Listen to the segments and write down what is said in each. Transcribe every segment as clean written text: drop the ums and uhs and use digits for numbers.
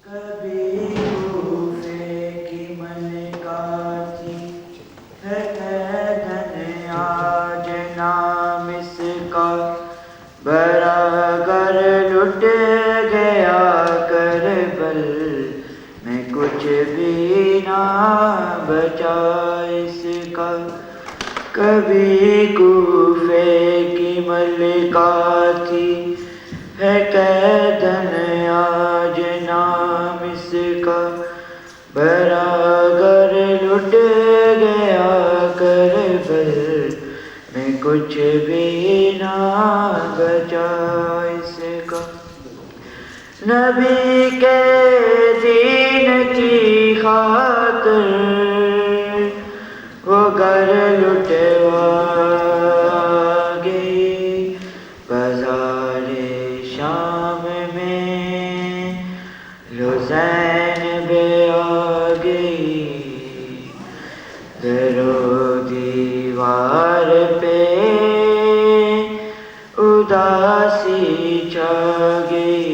کبھی کوفے کی ملکہ تھی ہے قیدن آج نام اس کا، برابر لٹ گیا کربل میں کچھ بھی نہ بچا اس کا۔ کبھی کوفے کی ملکہ تھی ہے قیدن آج نام اس کا، برابر لٹ گیا کربل میں کچھ بھی نہ بچا اس کا۔ نبی کے دین کی خاطر وہ گھر لٹوا گئی، بازار شام میں زینب آ گئی، در و دیوار پہ اداسی چھا گئی،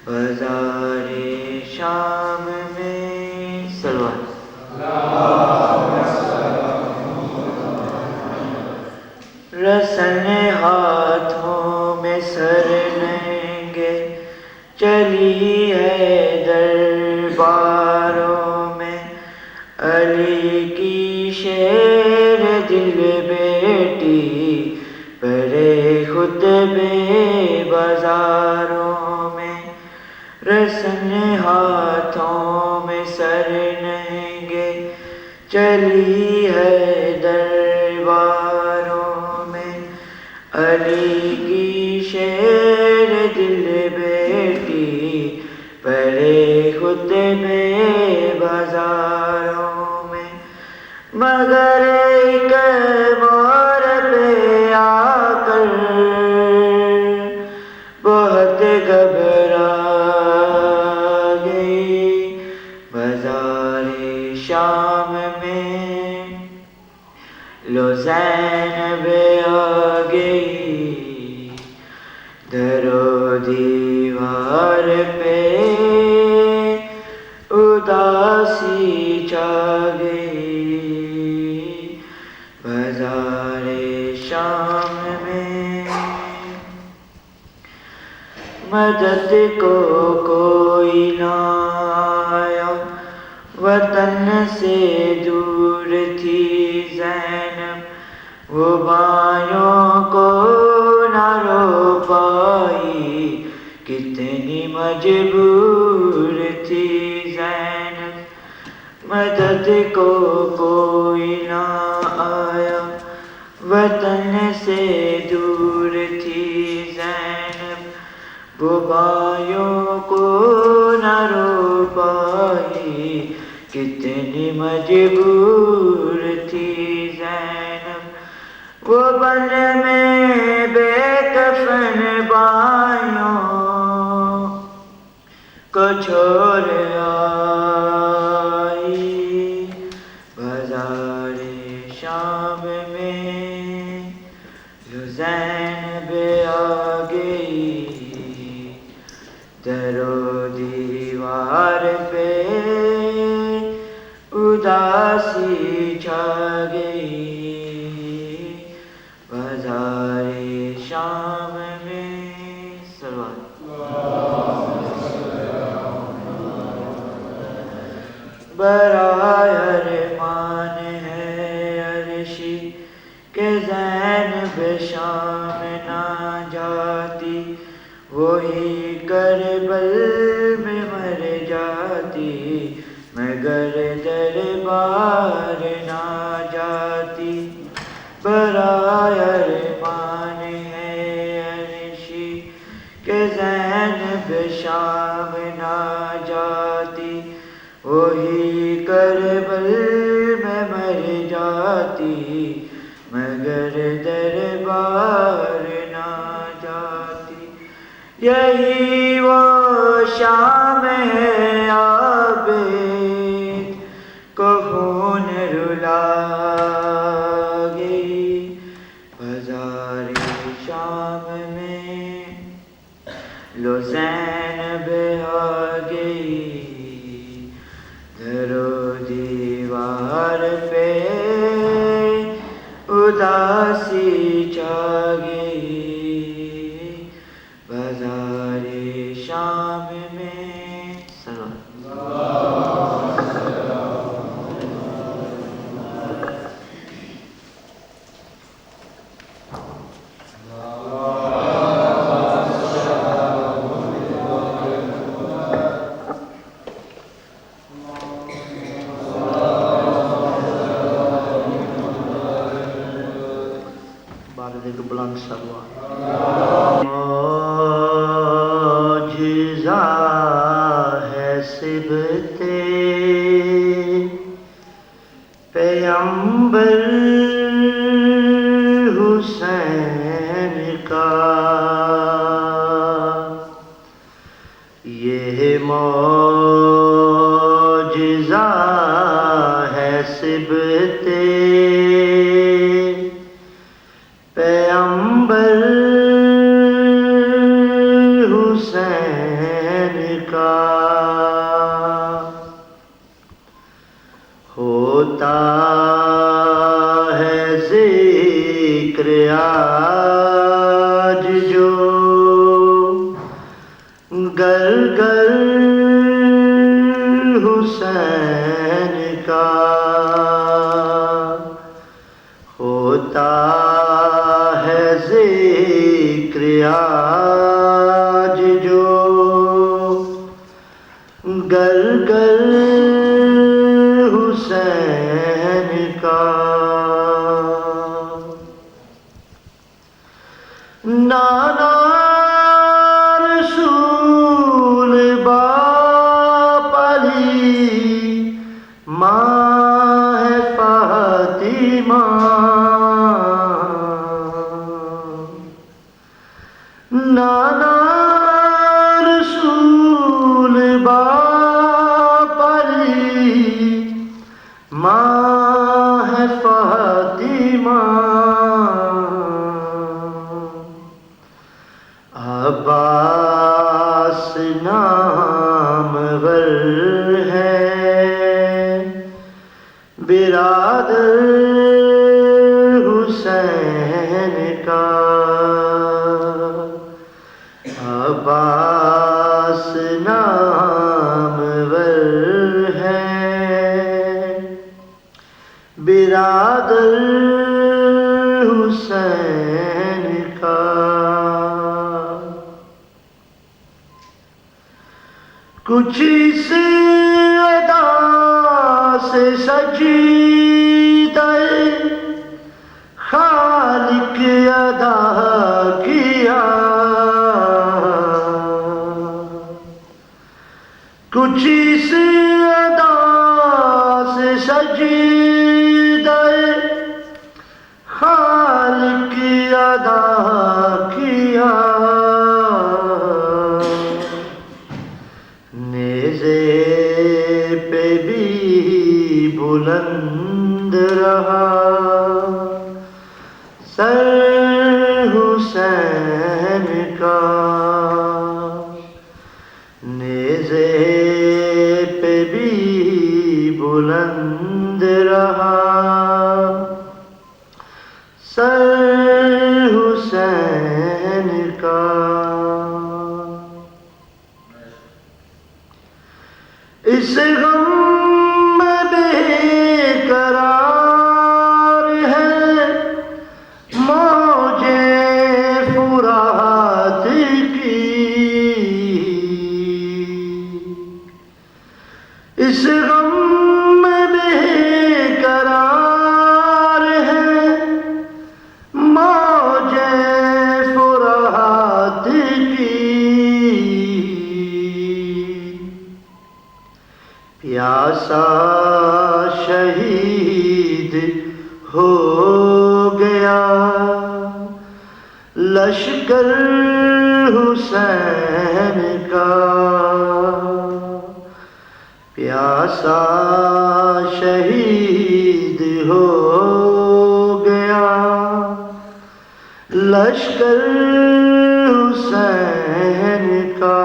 بازار شام میں سلوات۔ رسن ہاتھوں میں سر ننگے چلی ہے درباروں میں، علی کی شیر دل بیٹی پڑھے خطبے بازاروں میں۔ رسن ہاتھوں میں سر ننگے چلی ہے درباروں میں، علی کی شیر دل بیٹی پڑھے خطبے بازاروں میں، مگر ایک موڑ پہ آ کر بہت گھبرا گئی، بازار شام میں لو زینب آ گئی، در و دیوار پہ اداسی چھا گئی، بازار شام میں۔ مدد کو کوئی نہ آیا، وطن سے دور تھی زینب، وہ بھائیوں کو نہ رو پائی، کتنی مجبور تھی زینب۔ مدد کو کوئی نہ آیا، وطن سے دور تھی زینب، وہ بھائیوں کو نہ رو پائی، کتنی مجبور تھی زینب۔ وہ بن میں بے کفن بھائیوں کو چھوڑ آئی، بازار شام میں جو زینب آ گئی، در و دیوار پہ اداسی چھا گئی، بازار شام میں سلوات۔ برائے ارمان ہے عرشی کہ زینب شام نہ جاتی، وہی کربل میں مر جاتی، مگر دربار نہ جاتی۔ برائے ارمان ہے عرشی کہ زینب شام نہ جاتی، وہی کربل میں مر جاتی، مگر دربار نہ جاتی۔ یہی وہ شام ہے عابد کو خون رلا گئی، بازار شام میں لو زینب آ گئی، در و دیوار پہ اداسی چھا گئی، بازار شام میں بلند سلوات۔ معجزہ ہے صبت پیغمبر حسین کا، یہ معجزہ ہے صبت پیغمبر حسین کا، ہوتا ہے ذکر آج جو گر گر حسین کا، ہوتا ذکر آج جو گر گر حسین کا، نانا رسول باپ علی ماں ہے فاطمہ، نانا رسول باپ علی ماں ہے فاطمہ، عباس نامور ہے برادر حسین کا، عباس نامور ہے برادر حسین کا، کچھ اس ادا سے سجدہ خالق ادا کیا، کچھ اس ادا سے سجدہ خالق ادا کیا، نیزے پہ بھی بلند رہا سر حسین کا، نیزے پہ بھی بلند رہا سر حسین کا، اس غم میں بے قرار ہے موجے فرات کی، اس غم میں بے قرار ہے موجے فرات کی، پیاسا شہید ہو گیا لشکر حسین کا، پیاسا شہید ہو گیا لشکر حسین کا،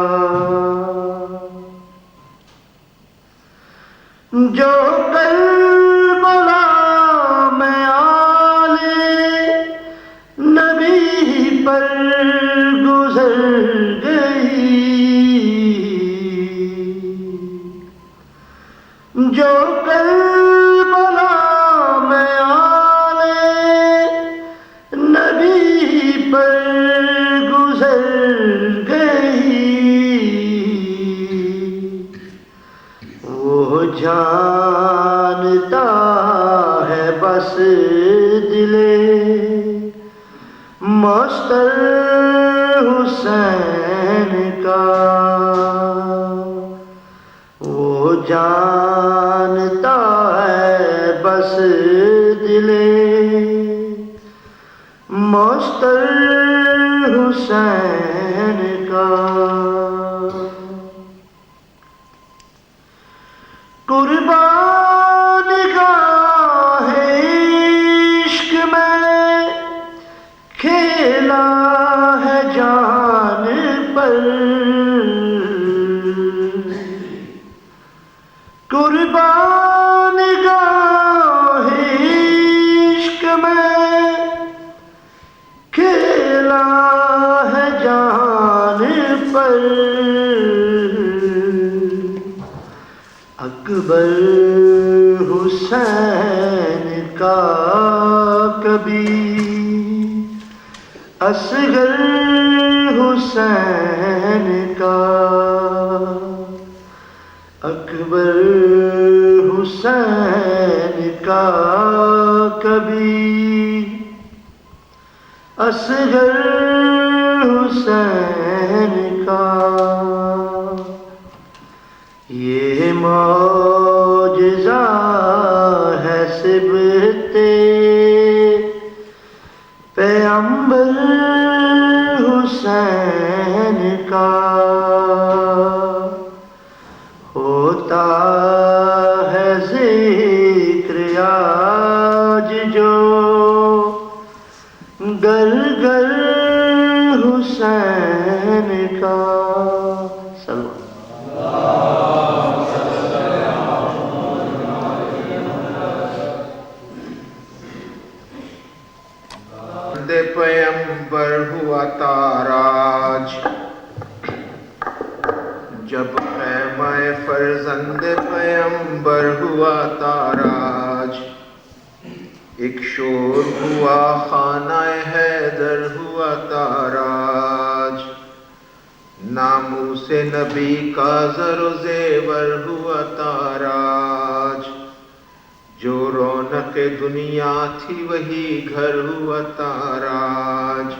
جو کربلا میں آل نبی پر گزر گئی، جو کربلا میں آل نبی پر گزر گئی، وہ جانتا ہے بس دل مستر حسین کا، وہ جانتا ہے بس دل مستر حسین کا، قربان گاہ عشق میں کھیلا ہے جان پر، قربان گاہ عشق میں کھیلا ہے جان پر، اکبر حسین کا کبھی اصغر حسین کا، اکبر حسین کا کبھی اصغر حسین کا، یہ معجزہ ہے صبت پیغمبر حسین کا، ہوتا ہے ذکر آج جو گر گر حسین کا، پیمبر ہوا تاراج، جب خیمہ فرزند پیمبر ہوا تاراج، ایک شور ہوا خانہ حیدر ہوا تاراج، ناموس نبی کا زر و زیور ہوا تاراج، جو رونق دنیا تھی وہی گھر ہوا تاراج،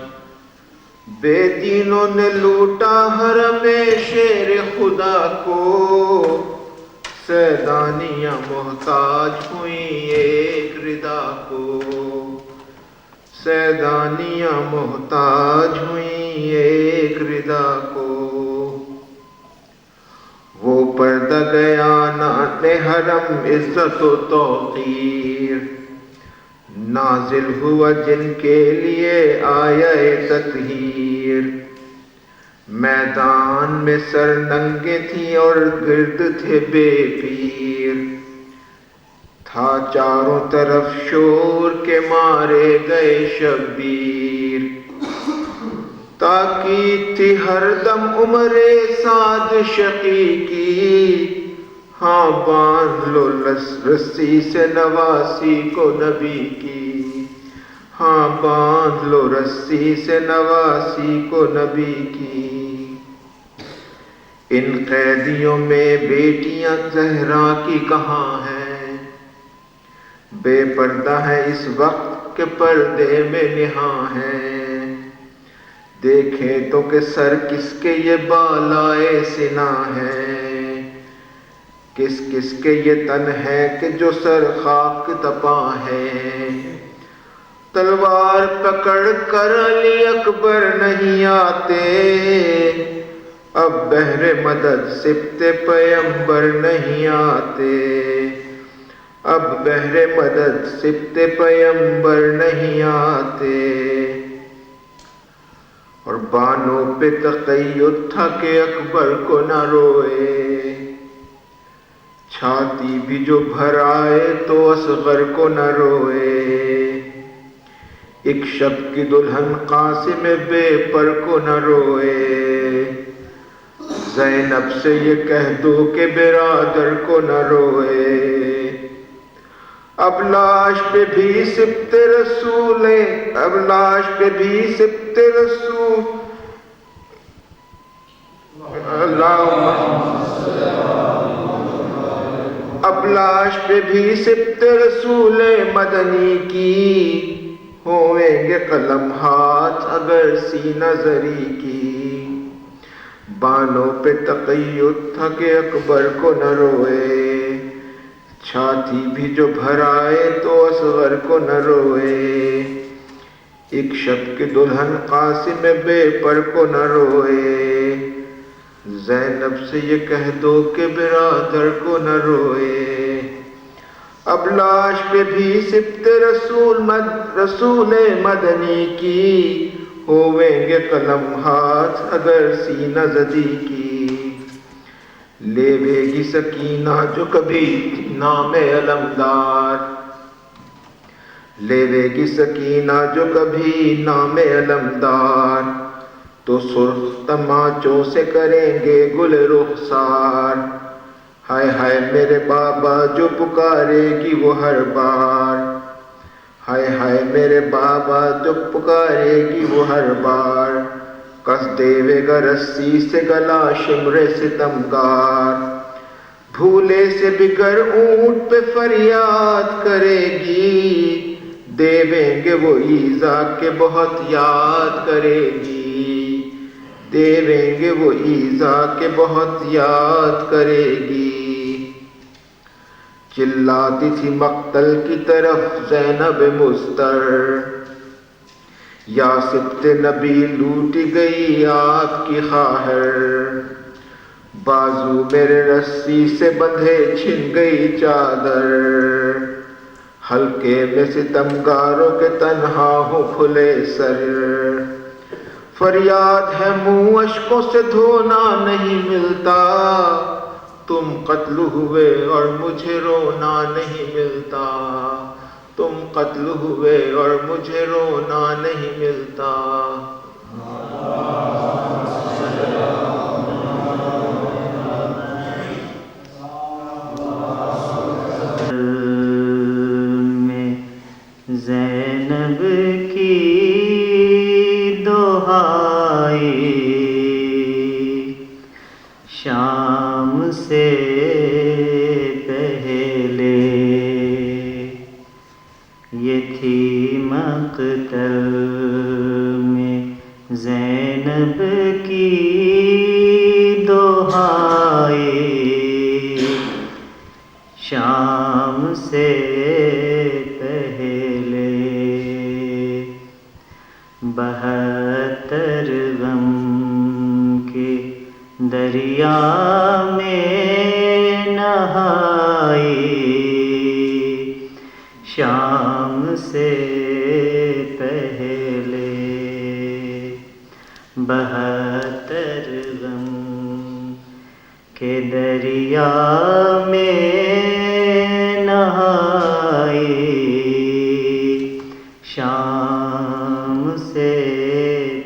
بے دینوں نے لوٹا حرم شیر خدا کو، سیدانیاں محتاج ہوئیں ایک ردا کو، سیدانیاں محتاج ہوئیں ایک ردا کو، وہ پردہ گیا نعت حرم عزت و توقیر، نازل ہوا جن کے لیے آیہ تطہیر، میدان میں سر ننگے تھی اور گرد تھے بے پیر، تھا چاروں طرف شور کے مارے گئے شبیر، تاکید تھی ہر دم عمر سعد شقی کی، ہاں باندھ لو رسی سے نواسی کو نبی کی، ہاں باندھ لو رسی سے نواسی کو نبی کی، ان قیدیوں میں بیٹیاں زہرا کی کہاں ہیں، بے پردہ ہے اس وقت کے پردے میں نہاں ہیں، دیکھیں تو کہ سر کس کے یہ بالائے سنا ہے، کس کس کے یہ تن ہے کہ جو سر خاک تپاں ہے، تلوار پکڑ کر علی اکبر نہیں آتے، اب بہر مدد سبط پیمبر نہیں آتے، اب بہر مدد سبط پیمبر نہیں آتے، اور بانوں پہ تقید تھا کہ اکبر کو نہ روئے، چھاتی بھی جو بھر آئے تو اصغر کو نہ روئے، ایک شب کی دلہن قاسم بے پر کو نہ روئے، زینب سے یہ کہہ دو کہ برادر کو نہ روئے، اب لاش پہ بھی سبت رسول اب لاش پہ بھی سبت رسول اب لاش پہ بھی سبت رسول مدنی کی، ہوئیں گے قلم ہاتھ اگر سینہ زری کی، بانوں پہ تقید تھا کہ اکبر کو نہ روئے، چھاتی بھی جو بھر آئے تو اصغر کو نہ روئے، ایک شب کی دلہن قاسم بے پر کو نہ روئے، زینب سے یہ کہہ دو کہ برادر کو نہ روئے، اب لاش پہ بھی سبت رسول مدنی کی، ہوئیں گے قلم ہاتھ اگر سینہ زدی کی، لیوے گی سکینہ جو کبھی نام علمدار، لیوے گی سکینہ جو کبھی نام علمدار، تو سرخ تماچوں سے کریں گے گل رخسار، ہائے ہائے میرے بابا جو پکارے گی وہ ہر بار، ہائے ہائے میرے بابا جو پکارے گی وہ ہر بار، کس دیوے گا رسی سے گلا شمر ستمگار، بھولے سے بگر اونٹ پہ فریاد کرے گی، دیویں گے وہ ایذا کے بہت یاد کرے گی، دیویں گے وہ ایذا کے بہت یاد کرے گی، چلاتی تھی مقتل کی طرف زینب مضطر، یا سبت نبی لوٹی گئی آپ کی خواہر، بازو میرے رسی سے بندھے چھن گئی چادر، حلقے میں ستمگاروں کے تنہا ہوں کھلے سر، فریاد ہے منہ اشکوں سے دھونا نہیں ملتا، تم قتل ہوئے اور مجھے رونا نہیں ملتا، تم قتل ہوئے اور مجھے رونا نہیں ملتا، میں زینب کی دہائی، شام سے پہلے یہ تھی مقتل میں زینب کی دہائی، شام سے پہلے 72 غم کے دریا میں نہائی، شام سے پہلے 72 غم کے دریا میں نہائی، شام سے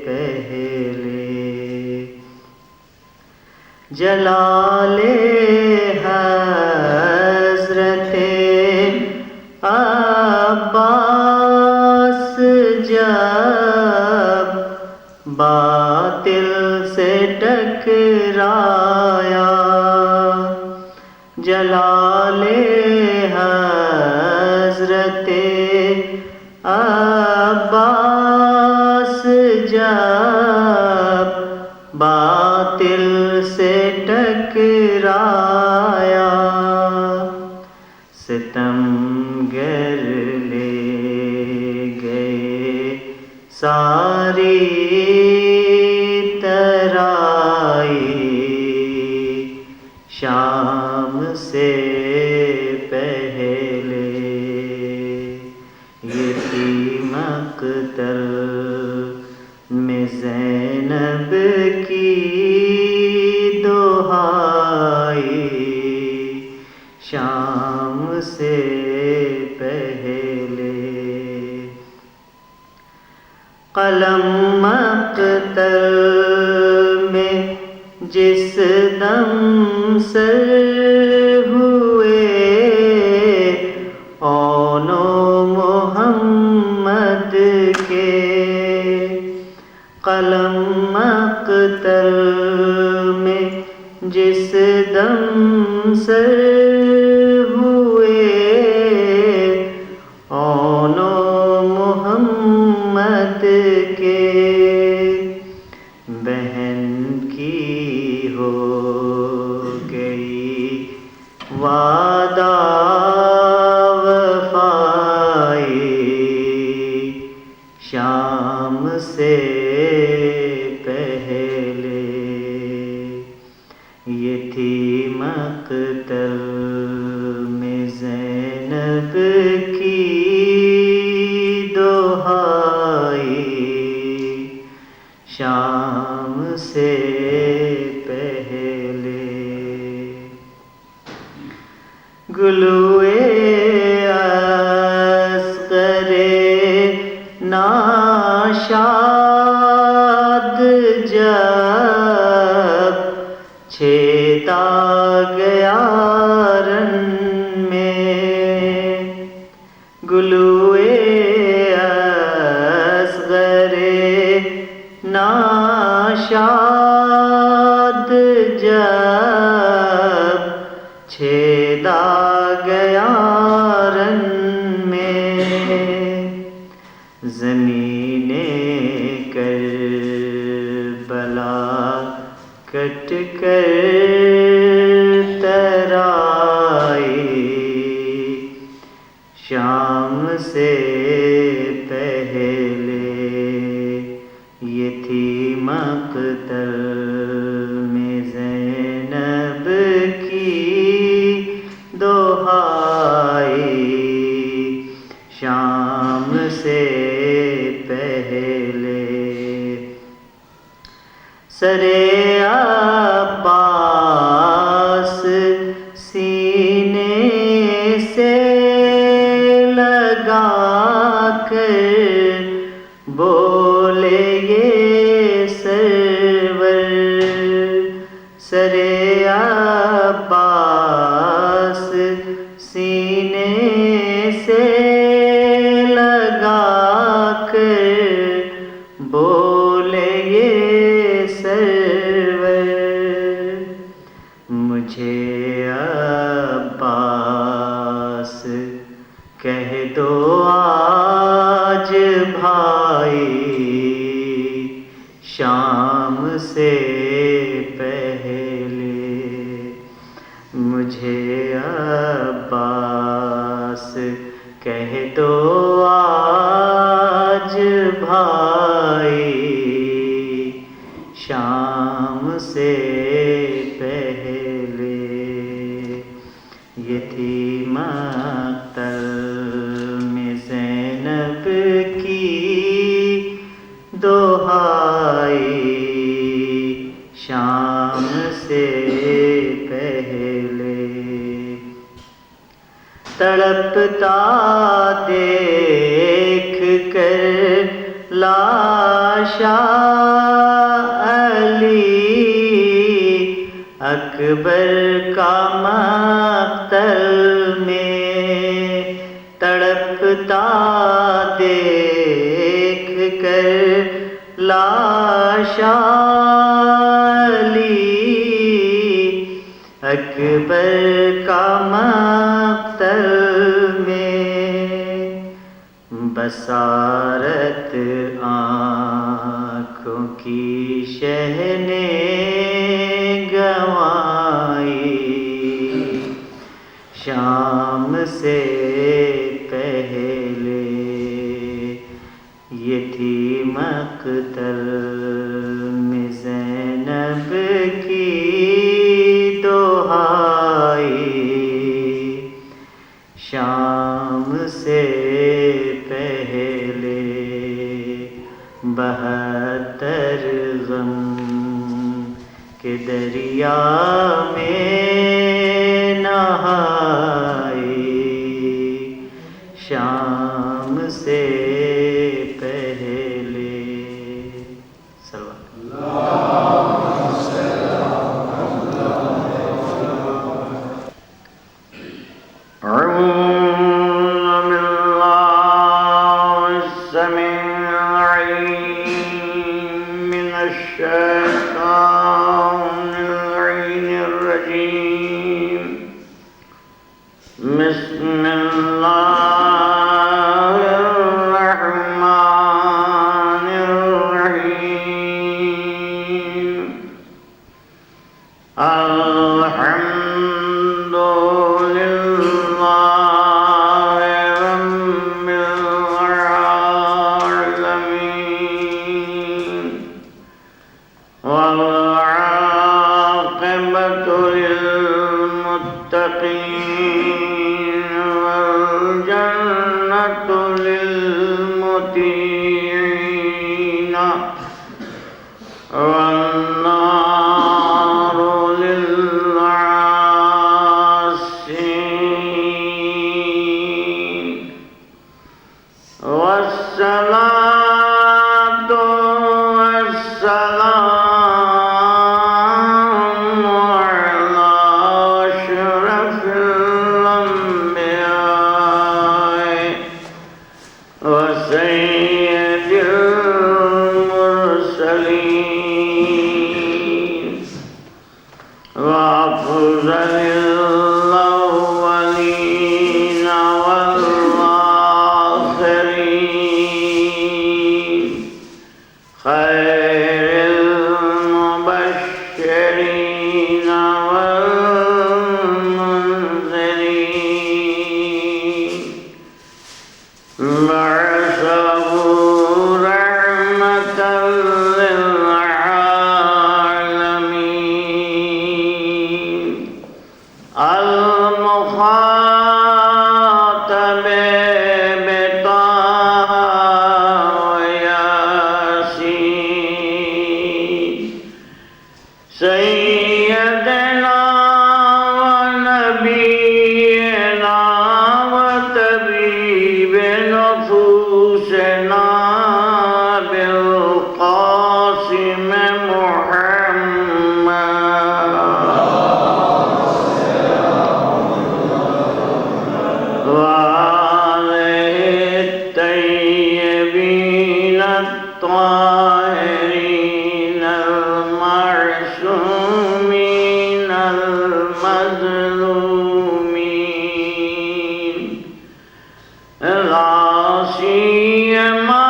پہلے جلال حضرت عباس جب باطل سے ٹکرایا، جلال حضرت عباس جب باطل سے ٹکرایا، ستمگر لے گئے ساری ترائی، شام سے پہلے یہ تھی مقتل میں زینب دہائی شام سے پہلے، قلم مقتل میں جس دم سر ہوئے، اون و محمد کے، قلم مقتل میں جس دم سر ہوئے، اون و محمد کے، بہن کی ہو گئی وعدہ وفائی شام سے پہلے، یہ تھی مقتل میں زینب کی دہائی شام سے پہلے، گلوئے اصغر ناشاد جب چھیدا گیا رن میں، گلوئے اصغر ناشاد جب چھیدا گیا رن میں، زمین کربلا کٹ کر ترائی شام سے پہلے، یہ تھی مقتل میں زینب کی دہائی شام سے پہلے، سرے عباس سینے سے لگا کر بولے یہ سرور، سرے عباس سینے سے لگا کر بولے یہ سرور، مجھے عباس کہہ دو آج بھائی شام سے پہلے، مجھے عباس کہہ دو آج بھائی شام سے پہلے، یہ تھی مقتل میں زینب کی دہائی شام سے پہلے، تڑپتا دیکھ کر لاشا علی اکبر کا مقتل میں، تڑپتا دیکھ کر لاشا علی اکبر کا مقتل میں، بصارت آنکھوں کی شہ نے گنوائی شام سے پہلے، یہ تھی مقتل میں زینب کی دہائی شام سے پہلے، 72 غم کے دریا بسم الله الرحمن الرحيم الحمد لله رب العالمين والعاقبة للمتقين والجنة للمطيعين والنار للعاصين والصلاة والسلام على أشرف الأنبياء وسيد المرسلين وأفضل الأولين والآخرين خير المبشرين والمنذرين بعثه رحمة للعالمين المخاطب بطه وياسين سيدنا ونبينا وطبيب نفوسنا بالقاسم محمد وآله الطيبين الطاهرين المعصومين المظلومين لا سيما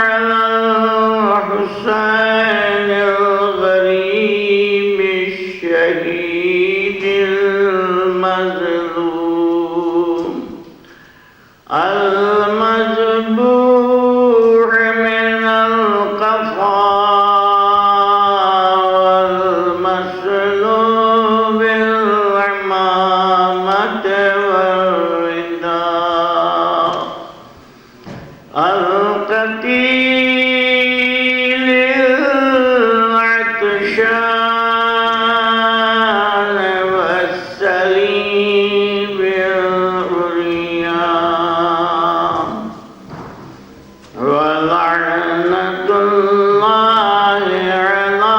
على الحسين الغريب الشهيد المظلوم المذبوح من القفا والمسلوب العمامة والرداء القتيل العطشان والسليب العريان ولعنة الله على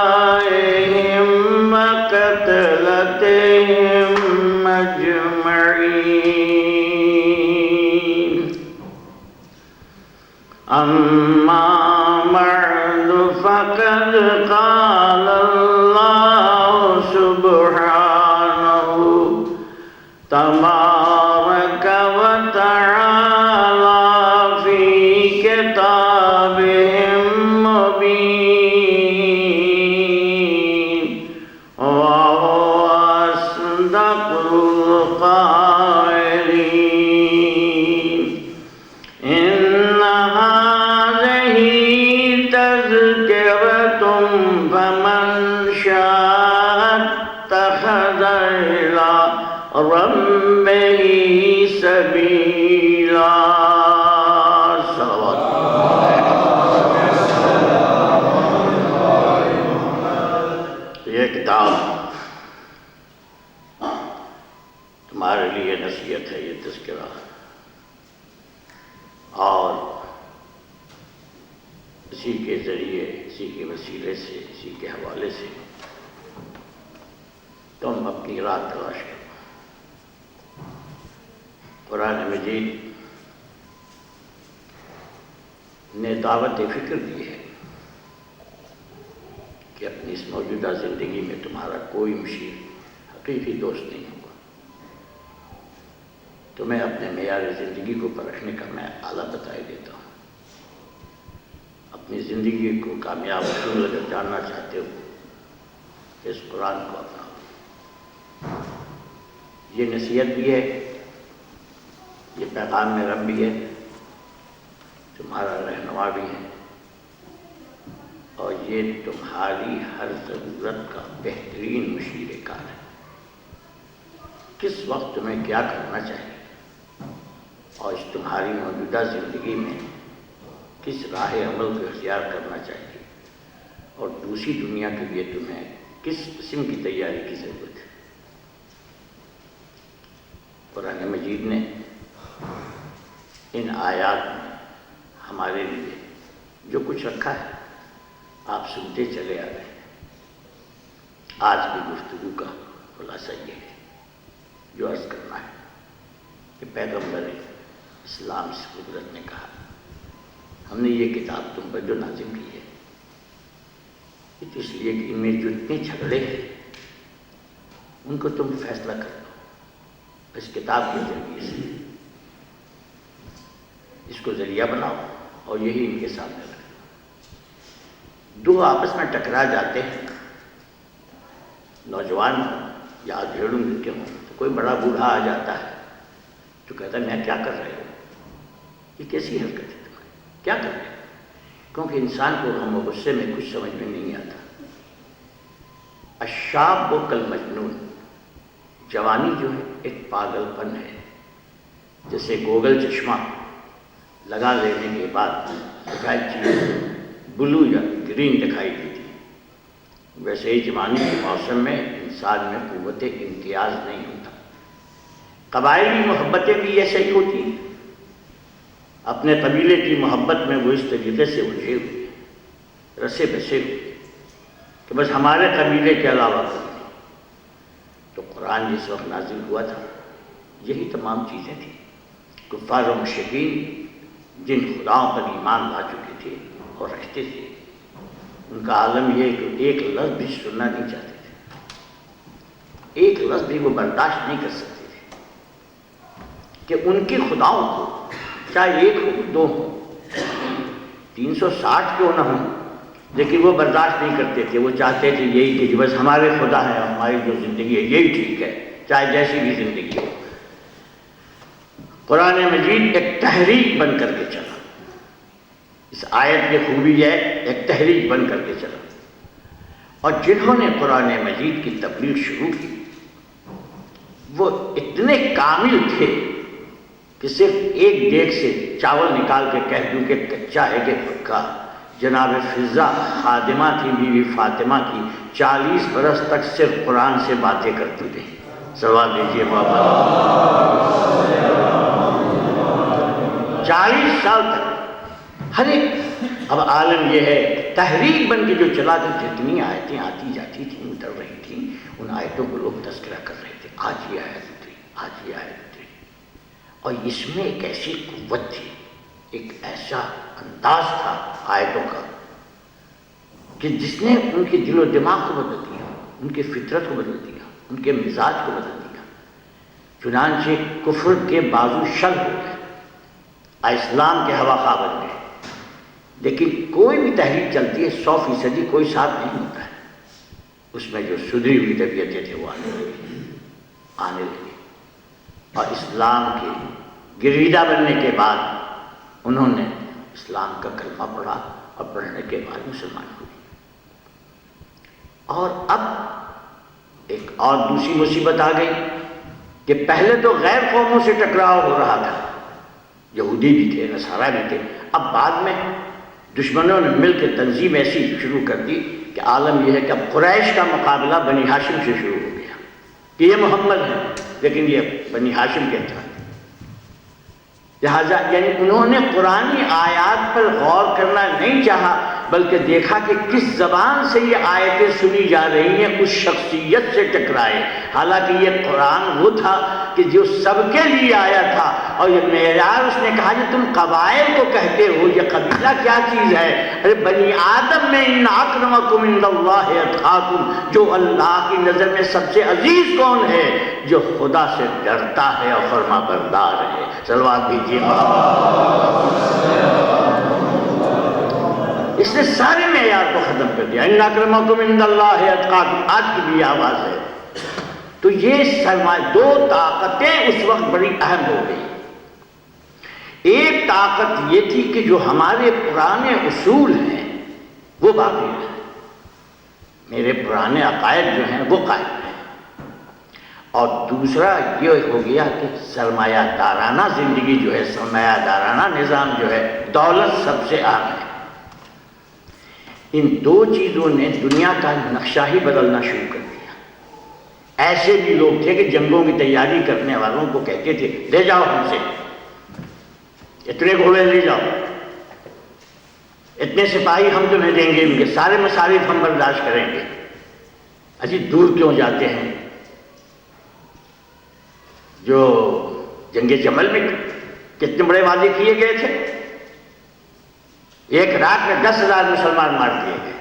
أعدائهم وقتلتهم أجمعين أما بعد فقد قال الله سبحانه تبارك وتعالى في كتابه المبين وهو أصدق القائلين إن هذه تذكرة فمن شاء اتخذ إلى ربه سبيلا صلوات یہ کتاب تمہارے لیے نصیحت ہے، یہ تذکرہ، اور اسی کے ذریعے، اسی کے وسیلے سے، اسی کے حوالے سے تم اپنی راہ تلاش کرو۔ قرآن مجید نے دعوت فکر دی ہے کہ اپنی اس موجودہ زندگی میں تمہارا کوئی مشیر حقیقی دوست نہیں ہوگا۔ تمہیں اپنے معیار زندگی کو پرکھنے کا میں آلہ بتائی دیتا ہوں۔ اپنی زندگی کو کامیاب اصول اگر جاننا چاہتے ہو تو اس قرآن کو اپناؤ۔ یہ نصیحت بھی ہے، یہ پیغام رب بھی ہے، تمہارا رہنما بھی ہے، اور یہ تمہاری ہر ضرورت کا بہترین مشیر کار ہے۔ کس وقت تمہیں کیا کرنا چاہیے اور اس تمہاری موجودہ زندگی میں کس راہ عمل کو اختیار کرنا چاہیے، اور دوسری دنیا کے لیے تمہیں کس قسم کی تیاری کی ضرورت ہے۔ قرآن مجید نے ان آیات میں ہمارے لیے جو کچھ رکھا ہے آپ سنتے چلے آ رہے ہیں۔ آج کی گفتگو کا خلاصہ یہ ہے جو عرض کرنا ہے کہ پیغمبر اسلام سے قدرت نے کہا، ہم نے یہ کتاب تم پر جو نازل کی ہے یہ تو اس لیے کہ ان میں جو اتنے جھگڑے ہیں ان کو تم فیصلہ کر دو اس کتاب کے ذریعے سے، اس کو ذریعہ بناؤ اور یہی ان کے سامنے رکھ دو۔ دو آپس میں ٹکرا جاتے ہیں، نوجوان ہوں یا بھیڑوں کے ہوں، تو کوئی بڑا بوڑھا آ جاتا ہے جو کہتا ہے میں کیا کر رہے ہو، یہ کیسی حرکت ہے تمہاری، کیا کر رہے ہو؟ کیونکہ انسان کو غم و غصے میں کچھ سمجھ میں نہیں آتا۔ الشاب کالمجنون، جوانی جو ہے ایک پاگل پن ہے، جیسے گوگل چشمہ لگا لینے کے بعد دکھائی چیز بلو یا گرین دکھائی دیتی، ویسے ہی جوانی کے موسم میں انسان میں قوت امتیاز نہیں ہوتا۔ قبائلی محبتیں بھی ایسے ہی ہوتی ہیں، اپنے قبیلے کی محبت میں وہ اس طریقے سے الجھے ہوئے رسے بسے ہوئے کہ بس ہمارے قبیلے کے علاوہ کوئی نہیں۔ تو قرآن جس وقت نازل ہوا تھا یہی تمام چیزیں تھیں۔ کفار و مشرکین جن خداؤں پر ایمان لا چکے تھے اور رکھتے تھے، ان کا عالم یہ کہ ایک لفظ بھی سننا نہیں چاہتے تھے، ایک لفظ بھی وہ برداشت نہیں کر سکتے تھے کہ ان کے خداؤں کو چاہے ایک ہو دو ہوں 360 کیوں نہ ہوں، لیکن وہ برداشت نہیں کرتے تھے۔ وہ چاہتے تھے یہی کہ بس ہمارے خدا ہے، ہماری جو زندگی ہے یہی ٹھیک ہے، چاہے جیسی بھی زندگی ہو۔ قرآن مجید ایک تحریک بن کر کے چلا، اس آیت کی خوبی ہے ایک تحریک بن کر کے چلا، اور جنہوں نے قرآن مجید کی تبلیغ شروع کی وہ اتنے کامل تھے کہ صرف ایک دیگ سے چاول نکال کے کہہ دوں کہ کچا ہے کہ پکا۔ جناب فضہ خادمہ تھی بیوی فاطمہ کی، 40 برس تک صرف قرآن سے باتیں کرتی رہی۔ سوال دیجیے بابا، 40 سال تک ہر ایک۔ اب عالم یہ ہے تحریک بن کے جو چلا کہ جتنی آیتیں آتی جاتی تھیں اتر رہی تھیں، ان آیتوں کو لوگ تذکرہ کر رہے تھے، آج یہ آیت اتری، آج یہ آیت اتری، اور اس میں ایک ایسی قوت تھی، ایک ایسا انداز تھا آیتوں کا کہ جس نے ان کے دل و دماغ کو بدل دیا، ان کی فطرت کو بدل دیا، ان کے مزاج کو بدل دیا۔ چنانچہ کفر کے بازو شل ہو گئے، اسلام کے ہوا خواہ بن گئے۔ لیکن کوئی بھی تحریک چلتی ہے 100% کوئی ساتھ نہیں ہوتا ہے، اس میں جو سدھری ہوئی طبیعتیں تھے وہ آنے لگی، اور اسلام کے گرویدہ بننے کے بعد انہوں نے اسلام کا کلمہ پڑھا اور پڑھنے کے بعد مسلمان ہوئے۔ اور اب ایک اور دوسری مصیبت آ گئی کہ پہلے تو غیر قوموں سے ٹکراؤ ہو رہا تھا، یہودی بھی تھے، نصارہ بھی تھے، اب بعد میں دشمنوں نے مل کے تنظیم ایسی شروع کر دی کہ عالم یہ ہے کہ اب قریش کا مقابلہ بنی ہاشم سے شروع ہو گیا کہ یہ محمد ہے لیکن یہ بنی ہاشم کے تھا۔ لہٰذا یعنی انہوں نے قرآنی آیات پر غور کرنا نہیں چاہا، بلکہ دیکھا کہ کس زبان سے یہ آیتیں سنی جا رہی ہیں، اس شخصیت سے ٹکرائے۔ حالانکہ یہ قرآن وہ تھا کہ جو سب کے لیے آیا تھا، اور یہ معیار اس نے کہا جو تم قبائل کو کہتے ہو، یہ قبیلہ کیا چیز ہے؟ ارے بنی آدم میں ان اکرمکم عند اللہ اتقاکم، جو اللہ کی نظر میں سب سے عزیز کون ہے؟ جو خدا سے ڈرتا ہے اور فرما بردار ہے۔ صلوات بھیجیے اس نے سارے معیار کو ختم کر دیا۔ ان اکرمکم عند اللہ اتقاکم، آج کی بھی آواز ہے۔ تو یہ سرمایہ، دو طاقتیں اس وقت بڑی اہم ہو گئی۔ ایک طاقت یہ تھی کہ جو ہمارے پرانے اصول ہیں وہ باقی ہیں، میرے پرانے عقائد جو ہیں وہ قائم ہیں، اور دوسرا یہ ہو گیا کہ سرمایہ دارانہ زندگی جو ہے، سرمایہ دارانہ نظام جو ہے، دولت سب سے اہم ہے۔ ان دو چیزوں نے دنیا کا نقشہ ہی بدلنا شروع کر دیا۔ ایسے بھی لوگ تھے کہ جنگوں کی تیاری کرنے والوں کو کہتے تھے لے جاؤ ہم سے، اتنے گھوڑے لے جاؤ، اتنے سپاہی ہم تمہیں دیں گے، ان کے سارے مصارف ہم برداشت کریں گے۔ اجی دور کیوں جاتے ہیں؟ جو جنگ جمل میں کتنے بڑے وعدے کیے گئے تھے، ایک رات میں 10,000 مسلمان مار دیے گئے۔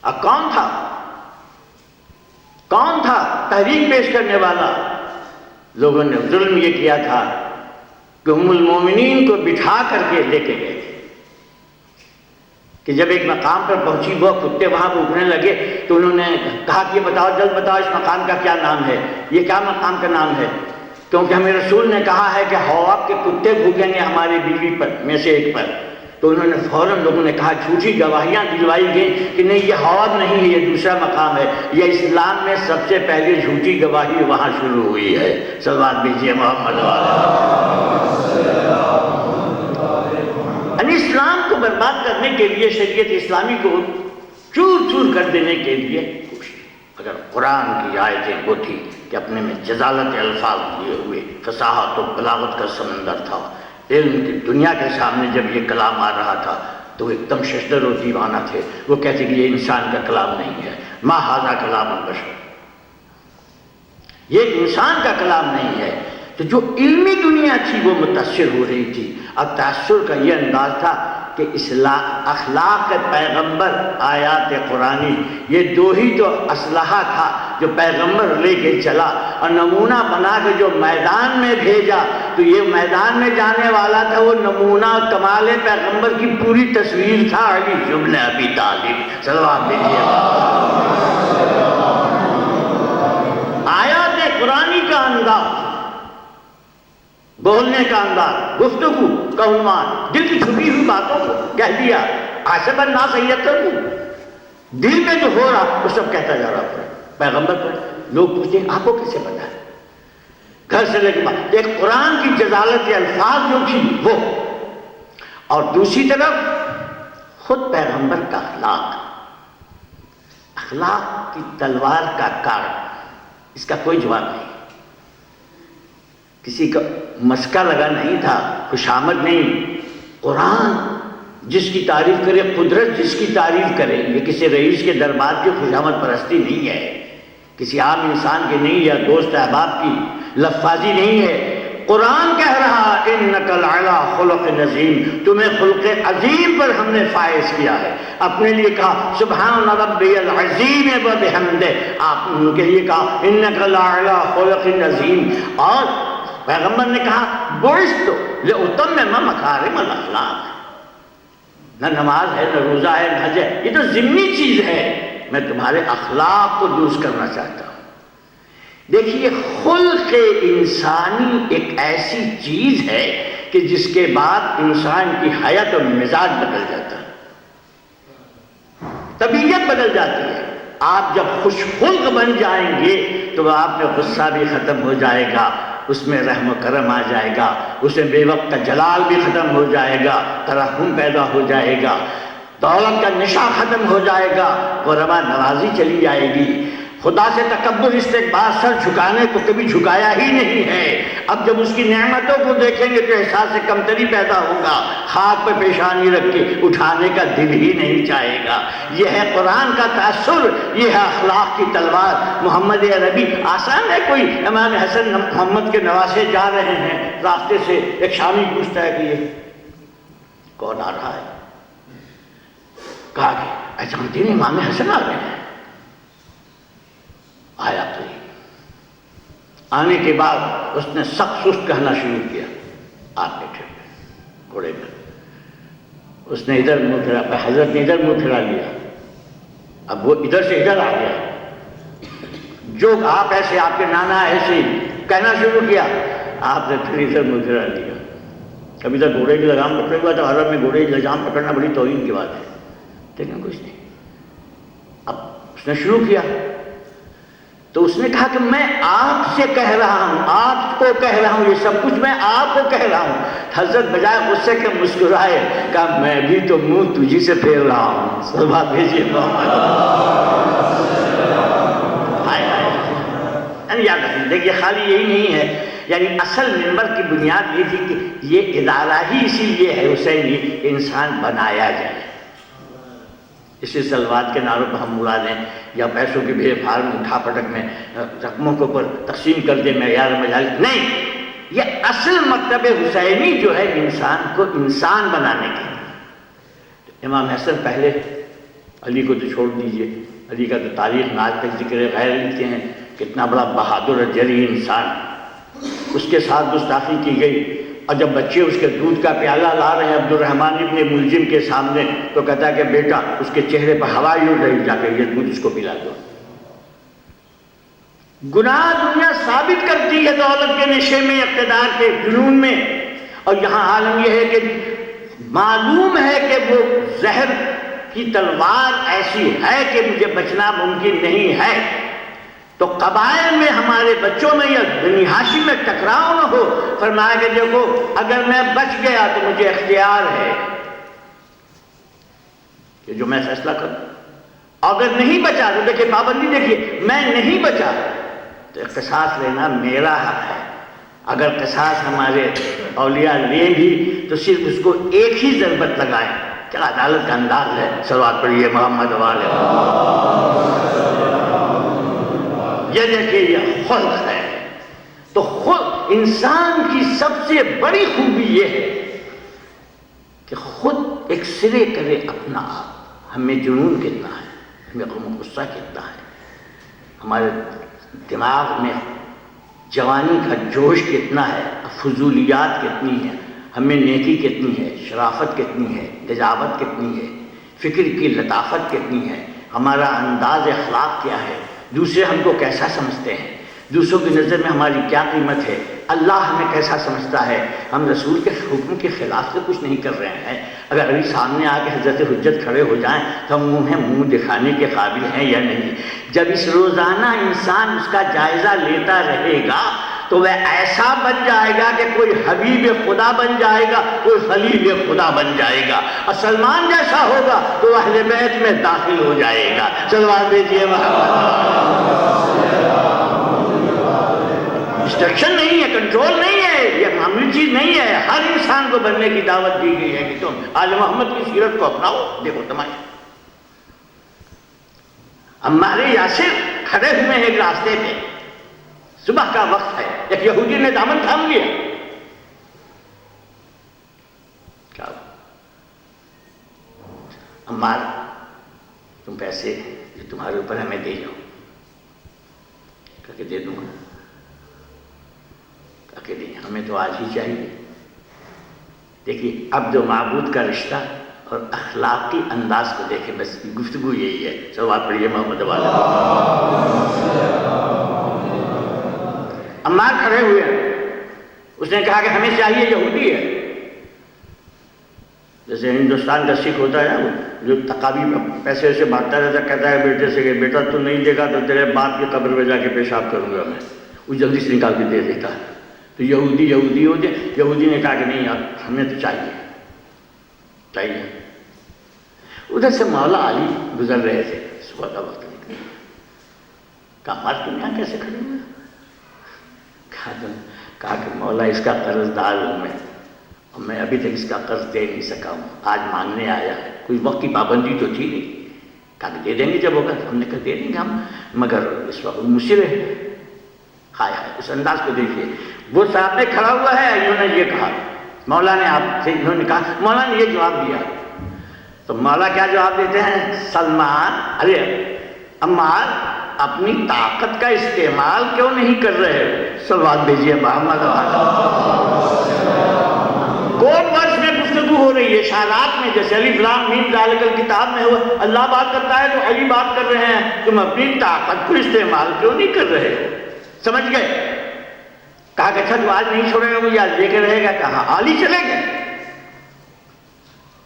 اب کون تھا تحریک پیش کرنے والا؟ لوگوں نے ظلم یہ کیا تھا کہ ام المومنین کو بٹھا کر کے لے کے گئے تھے، کہ جب ایک مقام پر پہنچی وہ کتے وہاں بھوکنے لگے تو انہوں نے کہا کہ یہ بتاؤ، جلد بتاؤ اس مقام کا کیا نام ہے، یہ کیا مقام کا نام ہے؟ کیونکہ ہمیں رسول نے کہا ہے کہ حواب کے کتے بھوکیں گے ہماری بیوی پر میں سے ایک پر۔ تو انہوں نے فوراً لوگوں نے کہا، جھوٹی گواہیاں دلوائی گئیں کہ نہیں یہ حواب نہیں ہے، یہ دوسرا مقام ہے۔ یہ اسلام میں سب سے پہلے جھوٹی گواہی وہاں شروع ہوئی ہے۔ صلوات بھیجیے محمد یعنی اسلام کو برباد کرنے کے لیے، شریعت اسلامی کو چور چور کر دینے کے لیے کوشش۔ اگر قرآن کی آیتیں وہ تھی کہ اپنے میں جزالت الفاظ لیے ہوئے، فصاحت و بلاغت کا سمندر تھا، علم کی دنیا کے سامنے جب یہ کلام آ رہا تھا تو وہ ایک دم ششدر و دیوانہ تھے۔ وہ کہتے کہ یہ انسان کا کلام نہیں ہے، ما ھذا کلام البشر، یہ انسان کا کلام نہیں ہے۔ تو جو علمی دنیا تھی وہ متاثر ہو رہی تھی۔ اب تاثر کا یہ انداز تھا کہ اخلاق پیغمبر، آیات قرآنی، یہ دو ہی تو اسلحہ تھا جو پیغمبر لے کے چلا، اور نمونہ بنا کے جو میدان میں بھیجا، تو یہ میدان میں جانے والا تھا وہ نمونہ کمال پیغمبر کی پوری تصویر تھا، علی ابن ابی طالب۔ صلوات بھیجیے۔ آیات قرآنی کا انداز، بولنے کا انداز، گفتگو کا عنوان، دل کی چھپی ہوئی باتوں کو کہہ دیا۔ حسب الناس ان یترکوا، دل میں جو ہو رہا وہ سب کہتا جا رہا ہے پیغمبر پر۔ لوگ پوچھتے ہیں آپ کو کیسے پتا ہے؟ گھر سے لے کے بعد ایک قرآن کی جزالت الفاظ جو تھی وہ، اور دوسری طرف خود پیغمبر کا اخلاق کی تلوار کا کار، اس کا کوئی جواب نہیں۔ کسی کا مسکہ لگا نہیں تھا، خوشامد نہیں۔ قرآن جس کی تعریف کرے، قدرت جس کی تعریف کرے، یہ کسی رئیس کے دربار کی خوشامد پرستی نہیں ہے، کسی عام انسان کی نہیں، یا دوست احباب کی لفاظی نہیں ہے۔ قرآن کہہ رہا انک لعلی خلق عظیم، تمہیں خلق عظیم پر ہم نے فائز کیا ہے۔ اپنے لیے کہا سبحان ربی العظیم و بحمدہ، آپ کے لیے کہا انک لعلی خلق عظیم، اور پیغمبر نے کہا بعثت لأتمم مکارم الاخلاق۔ نہ نماز ہے، نہ روزہ ہے، نہ حج ہے، یہ تو ضمنی چیز ہے، میں تمہارے اخلاق کو درست کرنا چاہتا ہوں۔ دیکھیے خلق انسانی ایک ایسی چیز ہے کہ جس کے بعد انسان کی حیات و مزاج بدل جاتا ہے، طبیعت بدل جاتی ہے۔ آپ جب خوش خلق بن جائیں گے تو آپ میں غصہ بھی ختم ہو جائے گا، اس میں رحم و کرم آ جائے گا، اس میں بے وقت کا جلال بھی ختم ہو جائے گا، ترحم پیدا ہو جائے گا، دولت کا نشہ ختم ہو جائے گا، غربا نوازی چلی جائے گی، خدا سے تکبر استکبار سر جھکانے کو کبھی جھکایا ہی نہیں ہے۔ اب جب اس کی نعمتوں کو دیکھیں گے تو احساس کمتری پیدا ہوگا، خاک پہ پیشانی رکھ کے اٹھانے کا دل ہی نہیں چاہے گا۔ یہ ہے قرآن کا تاثر، یہ ہے اخلاق کی تلوار۔ محمد عربی آسان ہے، کوئی امام حسن محمد کے نواسے جا رہے ہیں، راستے سے ایک شامی پوچھتا ہے کہ یہ کون آ رہا ہے؟ کہا کہ ایسا جانتے نہیں امام حسن آ گئے ہیں۔ آیا قریب، آنے کے بعد اس نے سخت سست کہنا شروع کیا، آپ بیٹھے گھوڑے پر۔ اس نے ادھر منہ پھیرا، حضرت نے ادھر منہ پھیرا لیا، اب وہ ادھر سے ادھر آ گیا، جو آپ ایسے، آپ کے نانا ایسے کہنا شروع کیا، آپ نے پھر ادھر منہ پھیرا لیا۔ کبھی تک گھوڑے کی لگام پکڑے ہوا تھا، عرب میں گھوڑے کی لگام پکڑنا بڑی توہین کی بات ہے، لیکن کچھ نہیں۔ اب اس نے شروع کیا تو اس نے کہا کہ میں آپ سے کہہ رہا ہوں، آپ کو کہہ رہا ہوں، یہ سب کچھ میں آپ کو کہہ رہا ہوں۔ حضرت بجائے غصے کے مسکرائے، کہا میں بھی تو منہ تجھی سے پھیر رہا ہوں۔ صلوات بھیجیے محمد۔ یاد رکھیں، دیکھیے خالی یہی نہیں ہے، یعنی اصل ممبر کی بنیاد یہ تھی کہ یہ ادارہ ہی اسی لیے ہے حسینی کہ انسان بنایا جائے۔ اسی صلوات کے نعروں پر ہم مرا دیں یا پیسوں کی بھیڑ بھاڑ میں اٹھا پٹک میں رقموں کے اوپر تقسیم کر دیں معیار مجالس، نہیں، یہ اصل مطلب حسینی جو ہے انسان کو انسان بنانے کے۔ امام حسن پہلے، علی کو تو چھوڑ دیجئے، علی کا تو تاریخ میں آج تک ذکر غیر لکھتے ہیں، کتنا بڑا بہادر اور جری انسان، اس کے ساتھ گستاخی کی گئی، اور جب بچے اس کے دودھ کا پیالہ لا رہے ہیں عبد الرحمن ابن ملجم کے سامنے، تو کہتا ہے کہ بیٹا اس کے چہرے پر ہوا ہی اڑ رہی، جا کے یہ دودھ اس کو پلا دو۔ گناہ دنیا ثابت کرتی ہے دولت کے نشے میں، اقتدار کے جنون میں، اور یہاں عالم یہ ہے کہ معلوم ہے کہ وہ زہر کی تلوار ایسی ہے کہ مجھے بچنا ممکن نہیں ہے، تو قبائل میں ہمارے بچوں میں یا بنی ہاشم میں ٹکراؤ نہ ہو۔ فرمایا کہ دیکھو اگر میں بچ گیا تو مجھے اختیار ہے کہ جو میں فیصلہ کروں، اگر نہیں بچا تو دیکھیں پابندی، دیکھیے میں نہیں بچا تو قصاص لینا میرا حق ہے۔ اگر قصاص ہمارے اولیاء لیں بھی تو صرف اس کو ایک ہی ضربت لگائیں۔ کیا عدالت کا انداز ہے، صلوات پڑھیے محمد والے۔ یہ دیکھیے یہ خلق ہے، تو خود انسان کی سب سے بڑی خوبی یہ ہے کہ خود ایک سرے کرے اپنا آپ۔ ہمیں جنون کتنا ہے، ہمیں غم و غصہ کتنا ہے، ہمارے دماغ میں جوانی کا جوش کتنا ہے، فضولیات کتنی ہیں، ہمیں نیکی کتنی ہے، شرافت کتنی ہے، لجاوت کتنی ہے، فکر کی لطافت کتنی ہے، ہمارا انداز اخلاق کیا ہے، دوسرے ہم کو کیسا سمجھتے ہیں، دوسروں کی نظر میں ہماری کیا قیمت ہے، اللہ ہمیں کیسا سمجھتا ہے، ہم رسول کے حکم کے خلاف تو کچھ نہیں کر رہے ہیں۔ اگر ابھی سامنے آ کے حضرت حجت کھڑے ہو جائیں تو ہم منہ دکھانے کے قابل ہیں یا نہیں؟ جب اس روزانہ انسان اس کا جائزہ لیتا رہے گا تو وہ ایسا بن جائے گا کہ کوئی حبیب خدا بن جائے گا، کوئی خلیل خدا بن جائے گا، اور سلمان جیسا ہوگا تو اہل بیت میں داخل ہو جائے گا۔ صلوات بھیجیے محمد۔ انسٹرکشن نہیں ہے، کنٹرول نہیں ہے، یہ معمولی چیز نہیں ہے، ہر انسان کو بننے کی دعوت دی گئی ہے کہ تم آل محمد کی سیرت کو اپناؤ۔ دیکھو تماشا، عمار یاسر کھڑے ہوئے ہیں ایک راستے پہ، صبح کا وقت ہے، ایک یہودی نے دامن تھام لیا، کیا عمار تم پیسے جو تمہارے اوپر ہمیں دے جاؤ، کہا کہ دے دوں گا، کہا کہ نہیں ہمیں تو آج ہی چاہیے۔ دیکھیے عبد و معبود کا رشتہ اور اخلاقی انداز کو دیکھیں، بس گفتگو یہی ہے۔ صلوات پڑھیے محمد والے۔ عمار کھڑے ہوئے ہیں، اس نے کہا کہ ہمیں چاہیے، یہودی ہے، جیسے ہندوستان کا سکھ ہوتا ہے جو تقابی میں پیسے سے بانٹتا رہتا، کہتا ہے بیٹے سے کہ بیٹا تو نہیں دے گا تو تیرے باپ کی قبر میں جا کے پیشاب کروں گا میں، وہ جلدی سے نکال کے دے دیتا ہے۔ تو یہودی ہوتے، یہودی نے کہا کہ نہیں یار ہمیں تو چاہیے۔ ادھر سے مولا علی گزر رہے تھے، صبح کا وقت نکلا، کہا عمار تم یہاں کیسے کھڑے ہوئے؟ کہا کہ مولا اس کا قرض دار ہوں میں، اور میں ابھی تک اس کا قرض دے نہیں سکا ہوں، آج مانگنے آیا ہے، کوئی وقت کی پابندی تو تھی نہیں۔ کہا کہ دے دیں گے جب ہوگا۔ ہم نے کہا دے دیں گے ہم، مگر اس وقت مصر ہے۔ ہائے ہائے، اس انداز کو دیکھیے، وہ سامنے کھڑا ہوا ہے، انہوں نے یہ کہا، مولا نے آپ سے، انہوں نے کہا، مولا نے یہ جواب دیا، تو مولا کیا جواب دیتے ہیں؟ سلمان، ارے عمار، اپنی طاقت کا استعمال کیوں نہیں کر رہے؟ صلوات بھیجیے محمد۔ کوڈ ورڈز میں گفتگو ہو رہی ہے، اشارات میں، جیسے الف لام میم ذالک الکتاب میں ہوا، اللہ بات کرتا ہے تو علی بات کر رہے ہیں، تم اپنی طاقت کو استعمال کیوں نہیں کر رہے؟ سمجھ گئے؟ کہا کہ اچھا تو آج نہیں چھوڑے گا مجھے، آج لے کے رہے گا؟ کہاں علی چلے گئے؟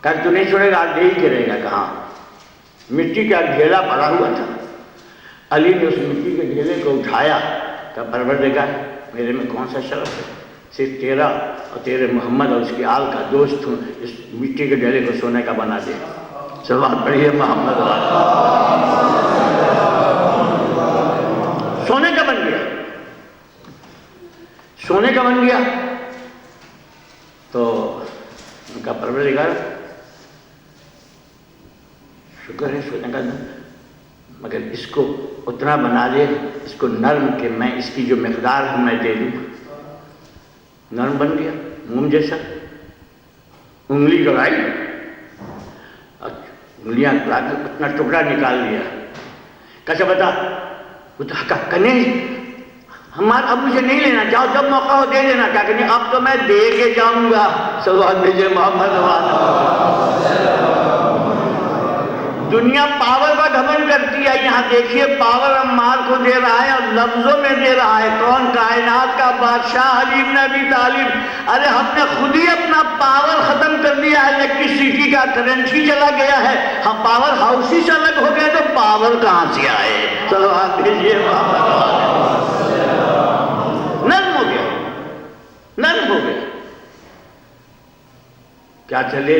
کہا تو نہیں چھوڑے گا، آج لے ہی کے رہے گا؟ کہاں؟ مٹی کا ڈھیلا پڑا ہوا تھا، علی نے اس مٹی کے ڈھیلے کو اٹھایا، کہا پروردگار میرے میں کون سا شرف ہے، صرف تیرا اور تیرے محمد اور اس کی آل کا دوست ہوں، اس مٹی کے ڈھیلے کو سونے کا بنا دے۔ صلوات پڑھیے محمد والا۔ سونے کا بن گیا، سونے کا بن گیا۔ تو ان کا پروردگار شکر ہے سونے کا، مگر اس کو اتنا بنا دے، اس کو نرم کہ میں اس کی جو مقدار ہے میں دے دوں۔ نرم بن گیا، موم جیسا، انگلی گڑائی، انگلیاں اپنا ٹکڑا نکال لیا۔ کیسا بتا؟ وہ تو کہا نہیں ہمارا اب مجھے نہیں لینا، جاؤ جب موقع ہو دے دینا۔ کیا کہ اب تو میں دے کے جاؤں گا۔ صلوات بھیجیے محمد والا۔ دنیا پاور کا گھمنڈ کرتی ہے، یہاں دیکھیے پاور عمار کو دے رہا ہے اور لفظوں میں دے رہا ہے۔ کون؟ کائنات کا بادشاہ علی بن ابی طالب۔ ارے ہم نے خود ہی اپنا پاور ختم کر دیا ہے، الیکٹریسٹی کا کرنسی چلا گیا ہے، ہم پاور ہاؤس ہی سے الگ ہو گئے تو پاور کہاں سے آئے؟ صلوات بھیجیے محمد والا۔ نرم ہو گیا، نرم ہو گیا۔ کیا چلے؟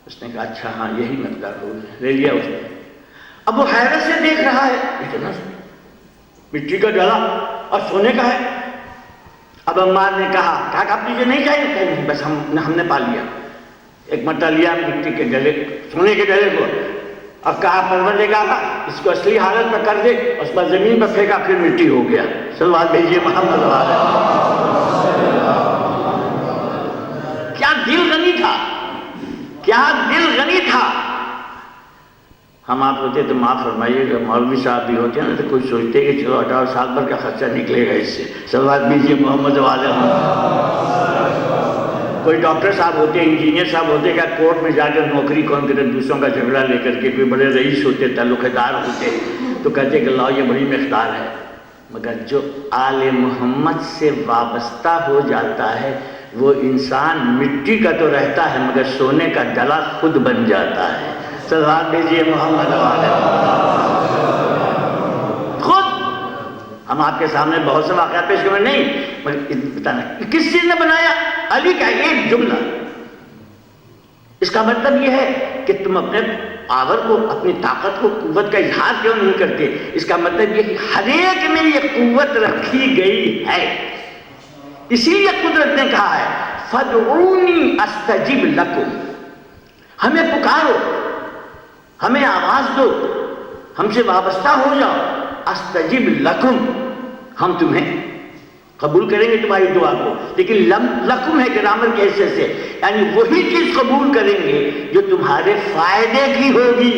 اس نے کہا اچھا ہاں یہی مقدار ہو، لے لیا اس نے۔ اب وہ حیرت سے دیکھ رہا ہے، اتنا مٹی کا ڈلا اور سونے کا ہے۔ اب عمار نے کہا کہ اب تجھے نہیں چاہیے؟ کہ نہیں، بس ہم نے پا لیا۔ ایک مرتبہ لیا مٹی کے ڈلے، سونے کے ڈلے کو، اب کہا پروردگار اس کو اصلی حالت میں کر دے، اس پر زمین پر پھینکا، پھر مٹی ہو گیا۔ صلوات بھیجیے محمد والا۔ کیا دل غنی تھا، کیا دل غنی تھا۔ ہم آپ ہوتے تو معاف فرمائیے گا، مولوی صاحب بھی ہوتے ہیں نا تو کوئی سوچتے کہ چلو 18 سال بھر کا خرچہ نکلے گا اس سے۔ صلوات بھیجیے محمد والا۔ کوئی ڈاکٹر صاحب ہوتے، انجینئر صاحب ہوتے، کیا کورٹ میں جا کر نوکری کون کرے، دوسروں کا جھگڑا لے کر کے، کوئی بڑے رئیس ہوتے، تعلق دار ہوتے تو کہتے کہ لاؤ یہ بڑی مقدار ہے۔ مگر جو آل محمد سے وابستہ ہو جاتا ہے وہ انسان مٹی کا تو رہتا ہے مگر سونے کا ڈلا خود بن جاتا ہے۔ صلوات بھیجیے محمد والا۔ خود ہم آپ کے سامنے بہت سے واقعات پیش کریں، نہیں مگر بتانا کس چیز نے بنایا؟ علی کا ایک جملہ۔ اس کا مطلب یہ ہے کہ تم اپنے پاور کو، اپنی طاقت کو، قوت کا اظہار کیوں نہیں کرتے؟ اس کا مطلب یہ کہ ہر ایک میں یہ قوت رکھی گئی ہے، اسی لیے قدرت نے کہا ہے فَادْعُونِي أَسْتَجِبْ لَكُمْ، ہمیں پکارو، ہمیں آواز دو، ہم سے وابستہ ہو جاؤ، استجب لکم، ہم تمہیں قبول کریں گے تمہاری دعا کو۔ لیکن لکم ہے گرامر کے حصے سے، یعنی وہی چیز قبول کریں گے جو تمہارے فائدے کی ہوگی۔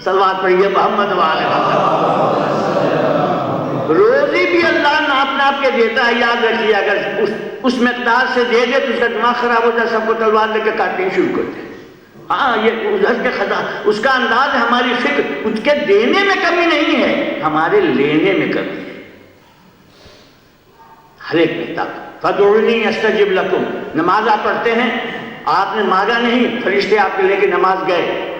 صلوات پڑھیے محمد والا۔ روزی بھی اللہ ناپ ناپ کے دیتا ہے، یاد رکھیے، اگر اس مقدار سے دے دے تو اس کا دماغ خراب ہو جائے، سب کو تلوار لے کے کاٹنے شروع کر دے۔ ہاں یہ ادھر کے خدا، اس کا انداز ہے، ہماری فکر، اس کے دینے میں کمی نہیں ہے، ہمارے لینے میں کمی ہے۔ ہر ایک میں طاقت۔ فَادْعُونِي أَسْتَجِبْ لَكُمْ، نماز آپ پڑھتے ہیں، آپ نے مانگا نہیں، فرشتے آپ کے لے کے نماز گئے،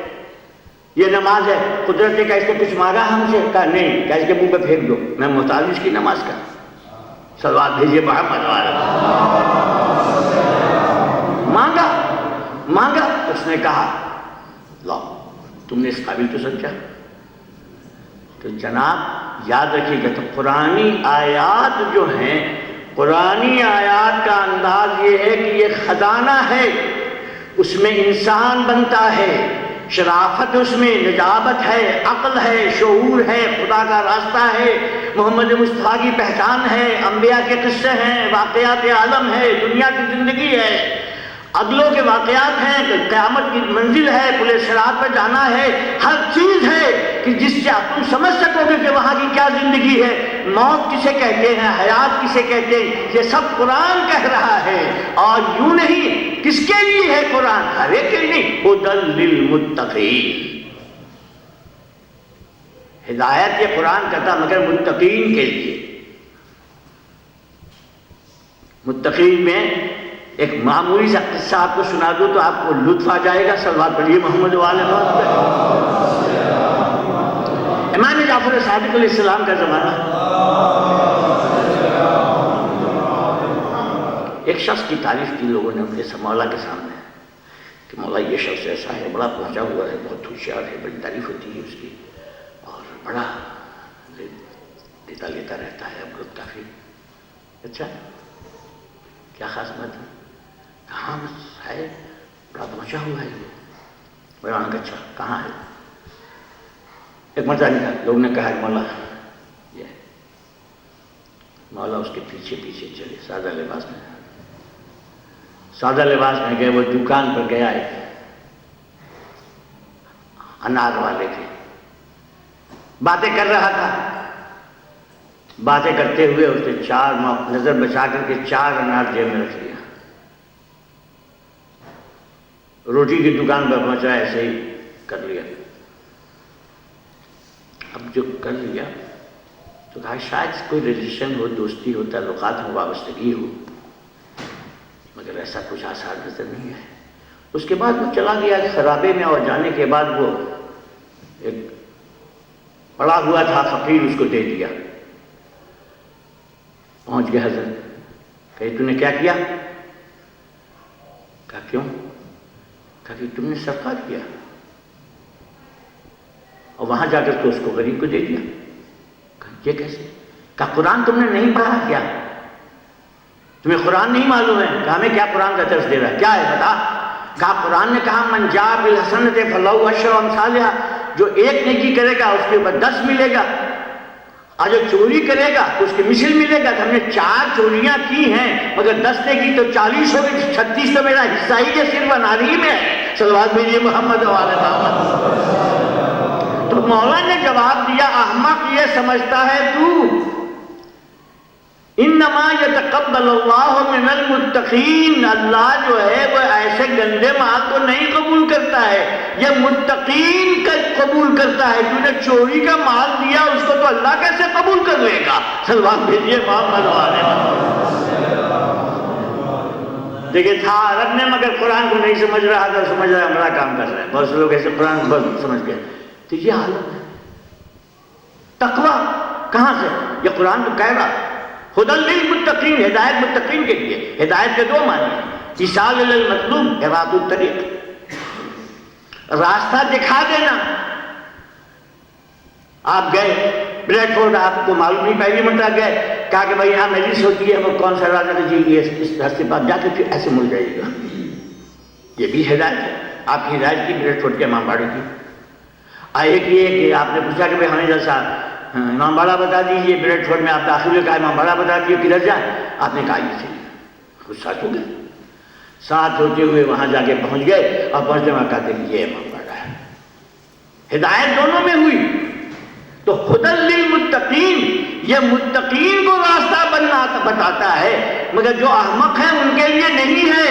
یہ نماز ہے، قدرت نے کہا اس کو کچھ مانگا ہم سے؟ کہا نہیں، کہا اس کے منہ پہ پھینک دو، میں محتاج اس کی نماز کا۔ صلوات بھیجیے محمد والا۔ مانگا، اس نے کہا لاؤ، تم نے اس قابل تو سمجھا تو جناب یاد رکھیے گا، تو قرآنی آیات جو ہیں، قرآنی آیات کا انداز یہ ہے کہ یہ خزانہ ہے، اس میں انسان بنتا ہے، شرافت اس میں، نجابت ہے، عقل ہے، شعور ہے، خدا کا راستہ ہے، محمد مصطفیٰ کی پہچان ہے، انبیاء کے قصے ہیں، واقعات عالم ہے، دنیا کی زندگی ہے، اگلوں کے واقعات ہیں، قیامت کی منزل ہے، پل صراط پر جانا ہے، ہر چیز ہے کہ جس سے تم سمجھ سکو گے کہ وہاں کی کیا زندگی ہے، موت کسے کہتے ہیں، حیات کسے کہتے ہیں، یہ سب قرآن کہہ رہا ہے۔ اور یوں نہیں، کس کے لیے ہے قرآن؟ ہر ایک کے لیے نہیں، ہدی للمتقین، ہدایت یہ قرآن کہتا مگر متقین کے لیے۔ متقین میں ایک معمولی سا قصہ آپ کو سنا دو تو آپ کو لطف آ جائے گا، صلوات پڑھیے محمد وآل محمد پہ۔ امام جعفر صادق علیہ السلام کا زمانہ، ایک شخص کی تعریف کی لوگوں نے اپنے مولا کے سامنے کہ مولا یہ شخص ایسا ہے، بڑا پہنچا ہوا ہے، بہت ہوشیار ہے، بڑی تعریف ہوتی ہے اس کی، اور بڑا دیتا لیتا رہتا ہے، اب لوگ کافی اچھا کیا خاص بات ہے؟ کہاں ہے؟ بڑا پہنچا ہوا ہے، بڑا اچھا کہاں ہے؟ ایک مرتبہ نکلا، لوگ نے کہا مولا یہ ہے۔ مولا اس کے پیچھے پیچھے چلے، سادہ لباس میں گئے، وہ دکان پر گیا ہے انار والے کے، باتیں کر رہا تھا، باتیں کرتے ہوئے اس نے چار نظر بچا کر کے 4 انار جیب میں رکھ لیا، روٹی کی دکان پر پہنچا، ایسے ہی کر لیا۔ اب جو کر لیا تو کہا شاید کوئی ریلیشن ہو، دوستی ہو، تعلقات ہو، وابستگی ہو، مگر ایسا کچھ آثار نظر نہیں ہے۔ اس کے بعد وہ چلا گیا خرابے میں، اور جانے کے بعد وہ ایک پڑا ہوا تھا فقیر، اس کو دے دیا۔ پہنچ گیا حضرت، کہے تو نے کیا کیا؟ کہا کیوں؟ کہا کہ تم نے صدقہ کیا، اور وہاں جا کر کے اس کو غریب کو دے دیا۔ کہا یہ کیسے؟ کہا قرآن تم نے نہیں پڑھا کیا؟ تمہیں قرآن نہیں معلوم ہے؟ کہا ہمیں کیا قرآن کا درس دے رہا ہے، کیا ہے بتا؟ کہا قرآن نے کہا من جاء بالحسنۃ فلہ عشر امثالھا، جو ایک نیکی کرے گا اس کے اوپر 10 ملے گا، اور جو چوری کرے گا تو اس کے مثل ملے گا۔ تو ہم نے 4 چوریاں کی ہیں مگر 10 نے کی تو 40 ہو گئی، 36 تو میرا حصہ ہی ہے، صرف اناری میں ہے۔ صلوات بھیجیے محمد وآل محمد۔ تو مولا نے جواب دیا احمق یہ سمجھتا ہے تو انما یتقبل اللہ من المتقین، اللہ جو ہے وہ ایسے گندے مال کو نہیں قبول کرتا ہے، یہ متقین کا قبول کرتا ہے۔ جو نے چوری کا مال دیا اس کو تو اللہ کیسے قبول کر لے گا؟ صلوات بھیجیے محمد والے۔ دیکھیں تھا عرب میں مگر قرآن کو نہیں سمجھ رہا تھا، سمجھ رہا ہے ہمارا کام کر رہا ہے۔ بہت سے لوگ ایسے قرآن کو بہت سمجھ گئے، تو یہ حالت ہے۔ تقویٰ کہاں سے؟ یہ قرآن تو کہہ رہا ہدی للمتقین، ہدایت متقین کے لیے۔ ہدایت کے 2 معنی ہیں، ایصال للمطلوب، اراۃ الطریق، راستہ دکھا دینا۔ آپ گئے بریڈ فورڈ، آپ کو معلوم نہیں، پہلی مرتبہ گئے، کہا کہ بھائی یہاں مجلس ہوتی ہے، وہ کون سا راستہ ہے؟ جی اس راستے پر آپ جا کے پھر ایسے مڑ جائیے گا۔ یہ بھی ہدایت ہے، آپ کی ہدایت کی بریڈ فورڈ کے امام باڑے کی۔ ایک یہ کہ آپ نے پوچھا کہ بھائی ہمیں جیسا امام باڑہ بتا دیجیے، بریڈ فورڈ میں آپ داخل ہوئے، کہا امام باڑہ بتا دیجیے کدھر جائیں؟ آپ نے کہا یہ چلیے، خود ساتھ ہو گئے، ساتھ ہوتے ہوئے وہاں جا کے پہنچ گئے، اور پہنچنے میں کہتے ہیں یہ امام باڑہ ہے۔ ہدایت دونوں میں ہوئی۔ تو ہدی للمتقین، یہ متقین کو راستہ بتاتا ہے، مگر جو احمق ہیں ان کے لیے نہیں ہے،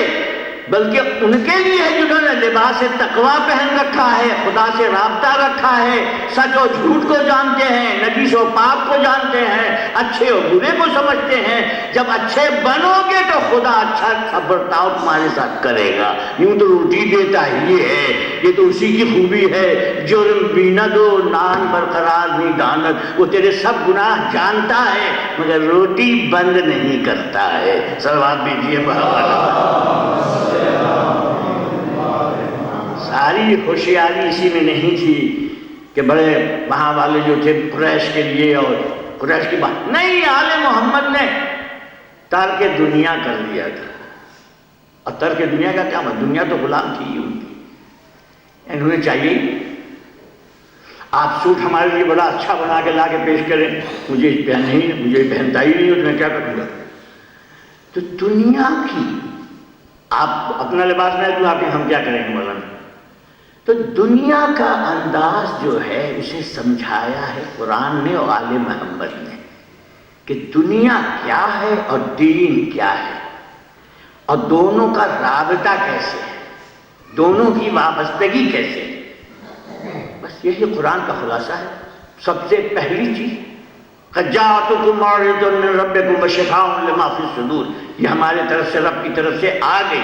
بلکہ ان کے لیے ہے جنہوں نے لباس تقویٰ پہن رکھا ہے، خدا سے رابطہ رکھا ہے، سچ و جھوٹ کو جانتے ہیں، نجس و پاک کو جانتے ہیں، اچھے و برے کو سمجھتے ہیں۔ جب اچھے بنو گے تو خدا اچھا برتاؤ تمہارے ساتھ کرے گا۔ یوں تو روٹی دیتا ہی ہے، یہ تو اسی کی خوبی ہے، جرم بیند و نان برقرار نہیں دانت، وہ تیرے سب گناہ جانتا ہے مگر روٹی بند نہیں کرتا ہے۔ صلوات بھیجیے محمد۔ ساری ہوشیاری اسی میں نہیں تھی کہ بڑے وہاں والے جو تھے قریش کے لیے اور قریش کی بات نہیں، آل محمد نے ترک دنیا کر لیا تھا. اور ترک دنیا کا کیا مطلب؟ دنیا تو غلام تھی ہی ان کی. انہیں چاہیے آپ سوٹ ہمارے لیے بڑا اچھا بنا کے لا کے پیش کریں، مجھے مجھے پہنتا ہی نہیں ہو تو میں کیا کروں گا. تو دنیا کی آپ اپنا لباس نہیں دوں، آپ کے ہم کیا کریں گے مولانا. تو دنیا کا انداز جو ہے اسے سمجھایا ہے قرآن نے اور آل محمد نے کہ دنیا کیا ہے اور دین کیا ہے اور دونوں کا رابطہ کیسے ہے، دونوں کی وابستگی کیسے ہے. بس یہی قرآن کا خلاصہ ہے. سب سے پہلی چیز قَدْ جَاءَتْكُم مَوْعِظَةٌ مِّن رَّبِّكُمْ وَشِفَاءٌ لِّمَا فِي الصُّدُورِ. یہ ہمارے طرف سے رب کی طرف سے آ گئی،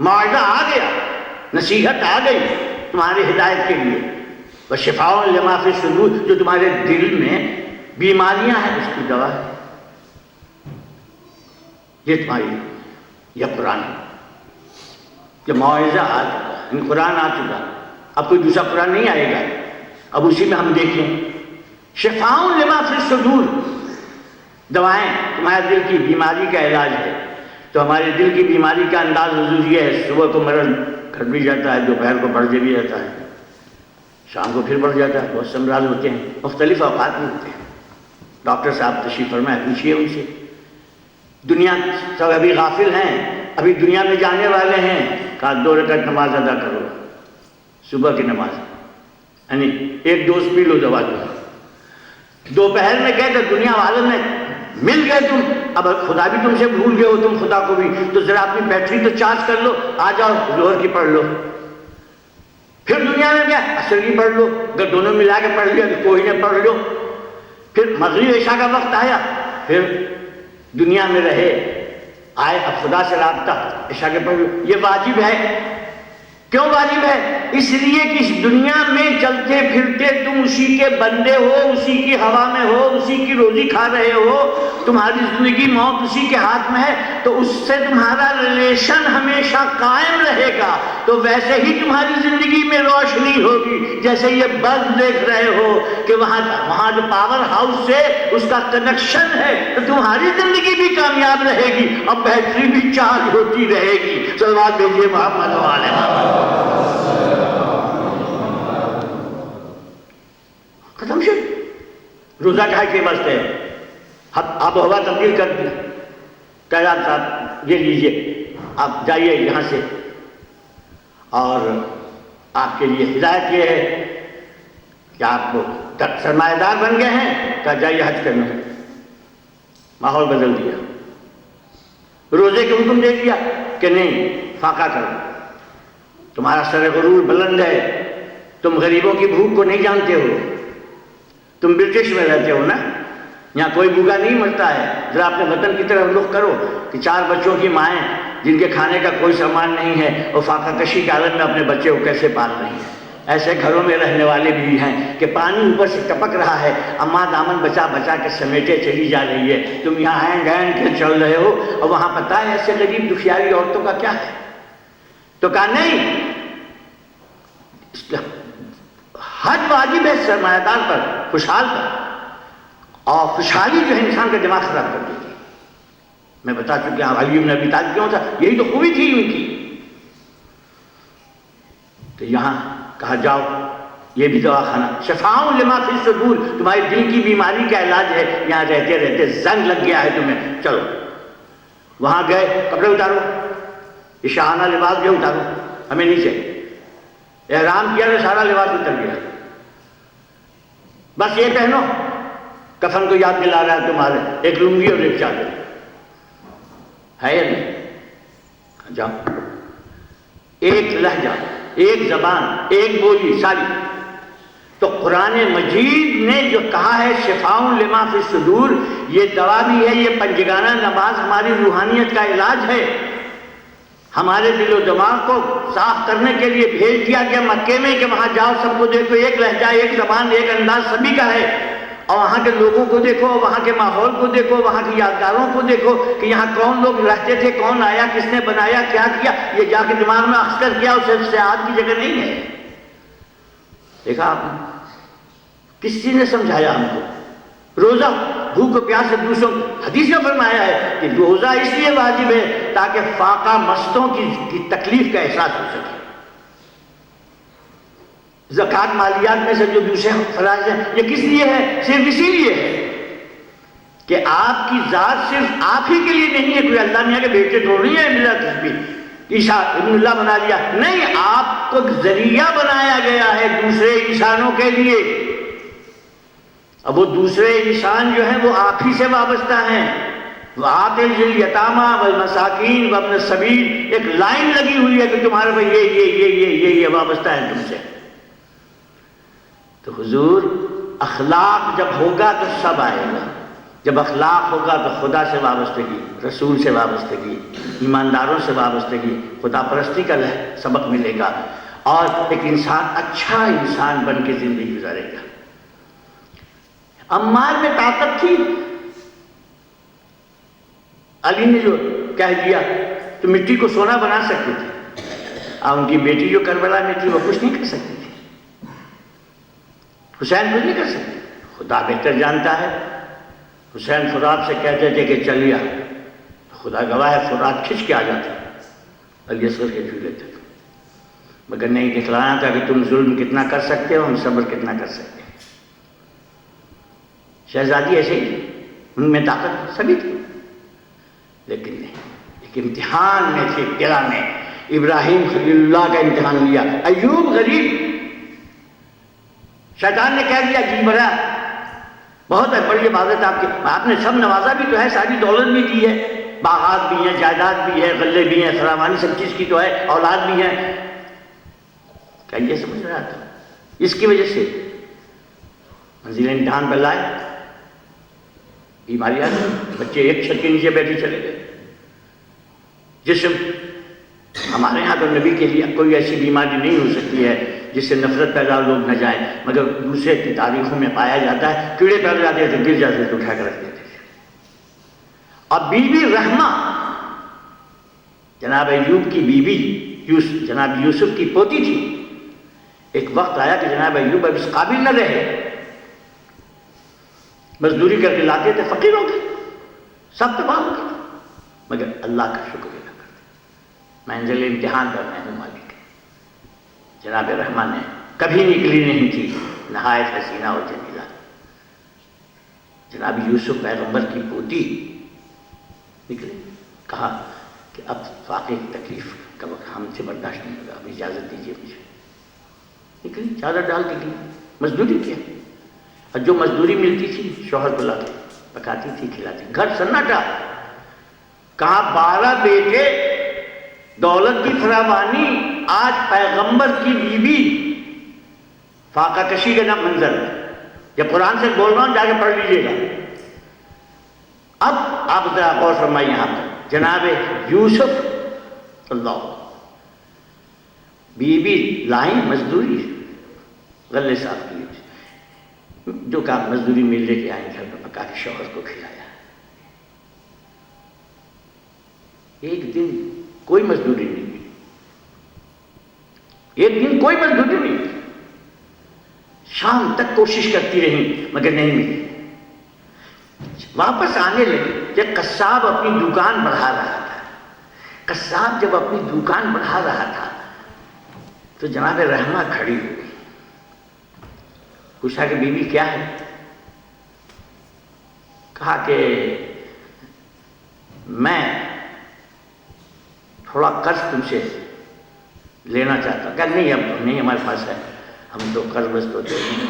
موعظہ آ گیا، نصیحت آ گئی تمہاری ہدایت کے لیے. وَشِفَاءٌ لِّمَا فِي الصُّدُورِ، جو تمہارے دل میں بیماریاں ہیں اس کی دوا ہے. یہ تمہاری یہ قرآن ہے. یہ موعظہ آ چکا، قرآن آ چکا، اب کوئی دوسرا قرآن نہیں آئے گا. اب اسی میں ہم دیکھیں شفاء لما فی الصدور، دوائیں تمہارے دل کی بیماری کا علاج ہے. تو ہمارے دل کی بیماری کا انداز حضور یہ ہے، صبح کو مرض گھٹ بھی جاتا ہے، دوپہر کو بڑھ بھی جاتا ہے، شام کو پھر بڑھ جاتا ہے. بہت سے امراض ہوتے ہیں، مختلف اوقات میں ہوتے ہیں. ڈاکٹر صاحب تشریف فرمائے، پوچھیے ان سے. دنیا سب ابھی غافل ہیں، ابھی دنیا میں جانے والے ہیں. کہا 2 رکعت نماز ادا کرو، صبح کی نماز، یعنی 1 ڈوز پی لو دوا دو. دوپہر میں گئے تو دنیا والوں نے مل گئے تم، اب خدا بھی تم سے بھول گئے ہو، تم خدا کو بھی، تو ذرا اپنی بیٹری تو چارج کر لو، آ جاؤ ظہر کی پڑھ لو. پھر دنیا میں گیا عصر کی پڑھ لو، اگر دونوں ملا کے پڑھ لیا تو کوئی نے پڑھ لو. پھر مغرب عشاء کا وقت آیا، پھر دنیا میں رہے، آئے اب خدا سے رابطہ، عشاء کے پڑھ لو. یہ واجب ہے. کیوں واجب ہے؟ اس لیے کہ اس دنیا میں چلتے پھرتے تم اسی کے بندے ہو، اسی کی ہوا میں ہو، اسی کی روزی کھا رہے ہو، تمہاری زندگی موت اسی کے ہاتھ میں ہے، تو اس سے تمہارا ریلیشن ہمیشہ قائم رہے گا. تو ویسے ہی تمہاری زندگی میں روشنی ہوگی. جیسے یہ بلب دیکھ رہے ہو کہ وہاں جو پاور ہاؤس سے اس کا کنیکشن ہے، تو تمہاری زندگی بھی کامیاب رہے گی اور بیٹری بھی چارج ہوتی رہے گی. صلوات بھیجیے محمد و آل محمد. ختم شد. روزہ کہا کے واسطے ہے، آب و ہوا تبدیل کر دی. قیادت صاحب یہ لیجئے، آپ جائیے یہاں سے، اور آپ کے لیے ہدایت یہ ہے کہ آپ کو سرمایہ دار بن گئے ہیں، کہا جائیے حج کرنا. ماحول بدل دیا. روزے کے حکم دے دیا کہ نہیں فاقہ کرو، تمہارا سر غرور بلند ہے، تم غریبوں کی بھوک کو نہیں جانتے ہو. تم برٹش میں رہتے ہو نا، یہاں کوئی بھوکا نہیں مرتا ہے. ذرا اپنے وطن کی طرف رخ کرو کہ 4 بچوں کی مائیں جن کے کھانے کا کوئی سامان نہیں ہے، وہ فاقہ کشی کے عالم میں اپنے بچے کو کیسے پال رہی ہیں. ایسے گھروں میں رہنے والے بھی ہیں کہ پانی اوپر سے ٹپک رہا ہے، اماں دامن بچا بچا کے سمیٹے چلی جا رہی ہے، تم یہاں ہینگ ہینگ کے چل رہے ہو، اور وہاں پتہ ہے ایسے غریب دکھیاری عورتوں کا کیا ہے. تو کہا نہیں، حج واجب ہے سرمایہ دار پر، خوشحال پر. اور خوشحالی جو ہے انسان کا دماغ خراب کر دیتی ہے. میں بتا چکا ہوں علی بن ابی طالب کیوں تھا، یہی تو خوبی تھی ان کی. تو یہاں کہا جاؤ، یہ بھی دوا خانہ، شفاء لما فی الصدور، تمہاری دل کی بیماری کا علاج ہے. یہاں رہتے رہتے زنگ لگ گیا ہے تمہیں، چلو. وہاں گئے، کپڑے اتارو، یہ شاہانہ لباس جو اتارو، ہمیں نہیں چاہیے. احرام کیا تو سارا لباس اتر گیا، بس یہ پہنو. کفن کو یاد دلا رہا ہے تمہارے، ایک لنگی اور ایک چادر ہے یا نہیں. جاؤ. ایک لہجہ، ایک زبان، ایک بولی ساری. تو قرآن مجید نے جو کہا ہے شفاء لما فی الصدور، یہ دوا بھی ہے. یہ پنجگانہ نماز ہماری روحانیت کا علاج ہے. ہمارے دل و دماغ کو صاف کرنے کے لیے بھیج دیا گیا مکے میں کہ وہاں جاؤ، سب کو دیکھو، ایک لہجہ، ایک زبان، ایک انداز سبھی کا ہے. اور وہاں کے لوگوں کو دیکھو، وہاں کے ماحول کو دیکھو، وہاں کی یادگاروں کو دیکھو کہ یہاں کون لوگ رہتے تھے، کون آیا، کس نے بنایا، کیا کیا. یہ جا کے دماغ میں اخذ کر کیا، اسے سیاحت کی جگہ نہیں ہے. دیکھا آپ نے کسی نے سمجھایا ہم کو؟ روزہ بھوک و پیاس سے دوسروں، حدیث میں فرمایا ہے کہ روزہ اس لیے واجب ہے تاکہ فاقہ مستوں کی تکلیف کا احساس ہو سکے۔ زکوٰۃ مالیات میں سے جو دوسرے فرائض ہیں یہ کس لیے ہے؟ صرف اسی لیے ہے کہ آپ کی ذات صرف آپ ہی کے لیے نہیں ہے، کوئی اللہ میاں کے بیٹے تھوڑی ہیں ملا تسبیح عیسیٰ ابن اللہ بنا لیا، نہیں، آپ کو ذریعہ بنایا گیا ہے دوسرے انسانوں کے لیے۔ اب وہ دوسرے انسان جو ہیں وہ آپ ہی سے وابستہ ہیں۔ وَآتِ ذِی الْیَتَامَىٰ وَالْمَسَاکِینِ وَابْنَ السَّبِیلِ، ایک لائن لگی ہوئی ہے کہ تمہارے بھائی یہ وابستہ ہیں تم سے۔ تو حضور اخلاق جب ہوگا تو سب آئے گا، جب اخلاق ہوگا تو خدا سے وابستگی، رسول سے وابستگی، ایمانداروں سے وابستگی، خدا پرستی کا سبق ملے گا، اور ایک انسان اچھا انسان بن کے زندگی گزارے گا۔ عمار میں طاقت تھی، علی نے جو کہہ دیا تو مٹی کو سونا بنا سکتے تھے، اور ان کی بیٹی جو کربلا میں تھی وہ کچھ نہیں کر سکتی تھی، حسین کچھ نہیں کر سکتے، خدا بہتر جانتا ہے۔ حسین فرات سے کہتے تھے کہ چلیا، خدا گواہ ہے فرات کھچ کے آ جاتا، علی اصغر کے چھو لیتے تھے، مگر نہیں دکھلانا تھا کہ تم ظلم کتنا کر سکتے ہو، ہم صبر کتنا کر سکتے ہیں۔ شہزادی ایسے ہی، ان میں طاقت سبھی تھی، لیکن نہیں، ایک امتحان میں تھے، ابتلا میں ابراہیم خلیل اللہ کا امتحان لیا، ایوب غریب، شیطان نے کہہ دیا جی بڑا بہت ہے، بڑی عبادت آپ نے سب نوازا بھی تو ہے، ساری دولت بھی دی ہے، باغات بھی ہیں، جائیداد بھی ہے، غلے بھی ہیں، فراوانی سب چیز کی تو ہے، اولاد بھی ہے، کیا یہ سمجھ رہا تھا؟ اس کی وجہ سے منزل امتحان پر لائے، بیماریاں، بچے ایک چھت کے نیچے بیٹھے چلے گئے، جسم ہمارے ہاں تو نبی کے لیے کوئی ایسی بیماری نہیں ہو سکتی ہے جس سے نفرت پیدا لوگ نہ جائیں، مگر دوسرے کی تاریخوں میں پایا جاتا ہے کیڑے پیدا جاتے تھے، گر جاتے تھے، اٹھا کر رکھ دیتے تھے۔ اور بی بی رحمہ جناب ایوب کی بیوی جناب یوسف کی پوتی تھی، ایک وقت آیا کہ جناب ایوب اب اس قابل نہ رہے، مزدوری کر کے لاتے تھے، فقیر ہو گئے، سب تباہ ہو گئے، مگر اللہ کا شکر ادا کرتے، منزل امتحان پر میں ہوں مالک۔ جناب رحمان نے کبھی نکلی نہیں تھی، نہایت حسینہ اور جمیلہ، جناب یوسف پیغمبر کی پوتی نکلے، کہا کہ اب واقعی تکلیف کا وقت ہم سے برداشت نہیں ہوگا، اب اجازت دیجیے مجھے۔ نکلی، چادر ڈال کے گئی، مزدوری کیا، اور جو مزدوری ملتی تھی شوہر کو لا کے پکاتی تھی، کھلاتی، گھر سناٹا، کہاں 12 بیٹے، دولت کی فراوانی، آج پیغمبر کی بیوی، فاقہ کشی کا نام منظر ہے، جب قرآن سے بول رہا ہوں جا کے پڑھ لیجیے گا۔ اب آپ ذرا غور فرمائیے، یہاں پر جناب یوسف اللہ بیوی لائیں مزدوری، غلے صاحب کی جو کام مزدوری مل لے کے آئیں، گھر میں پکا کے شوہر کو کھلایا۔ ایک دن کوئی مزدوری نہیں ملی، ایک دن کوئی مزدوری نہیں ملی، شام تک کوشش کرتی رہی مگر نہیں ملی۔ واپس آنے لگی کہ قصاب اپنی دکان بڑھا رہا تھا، قصاب جب اپنی دکان بڑھا رہا تھا تو جناب رحمہ کھڑی ہو گئی، پوچھا کہ بیوی کیا ہے؟ کہا کہ میں تھوڑا قرض تم سے لینا چاہتا ہوں۔ کہ نہیں اب نہیں ہمارے پاس ہے، ہم تو قرض بس تو دے دیں۔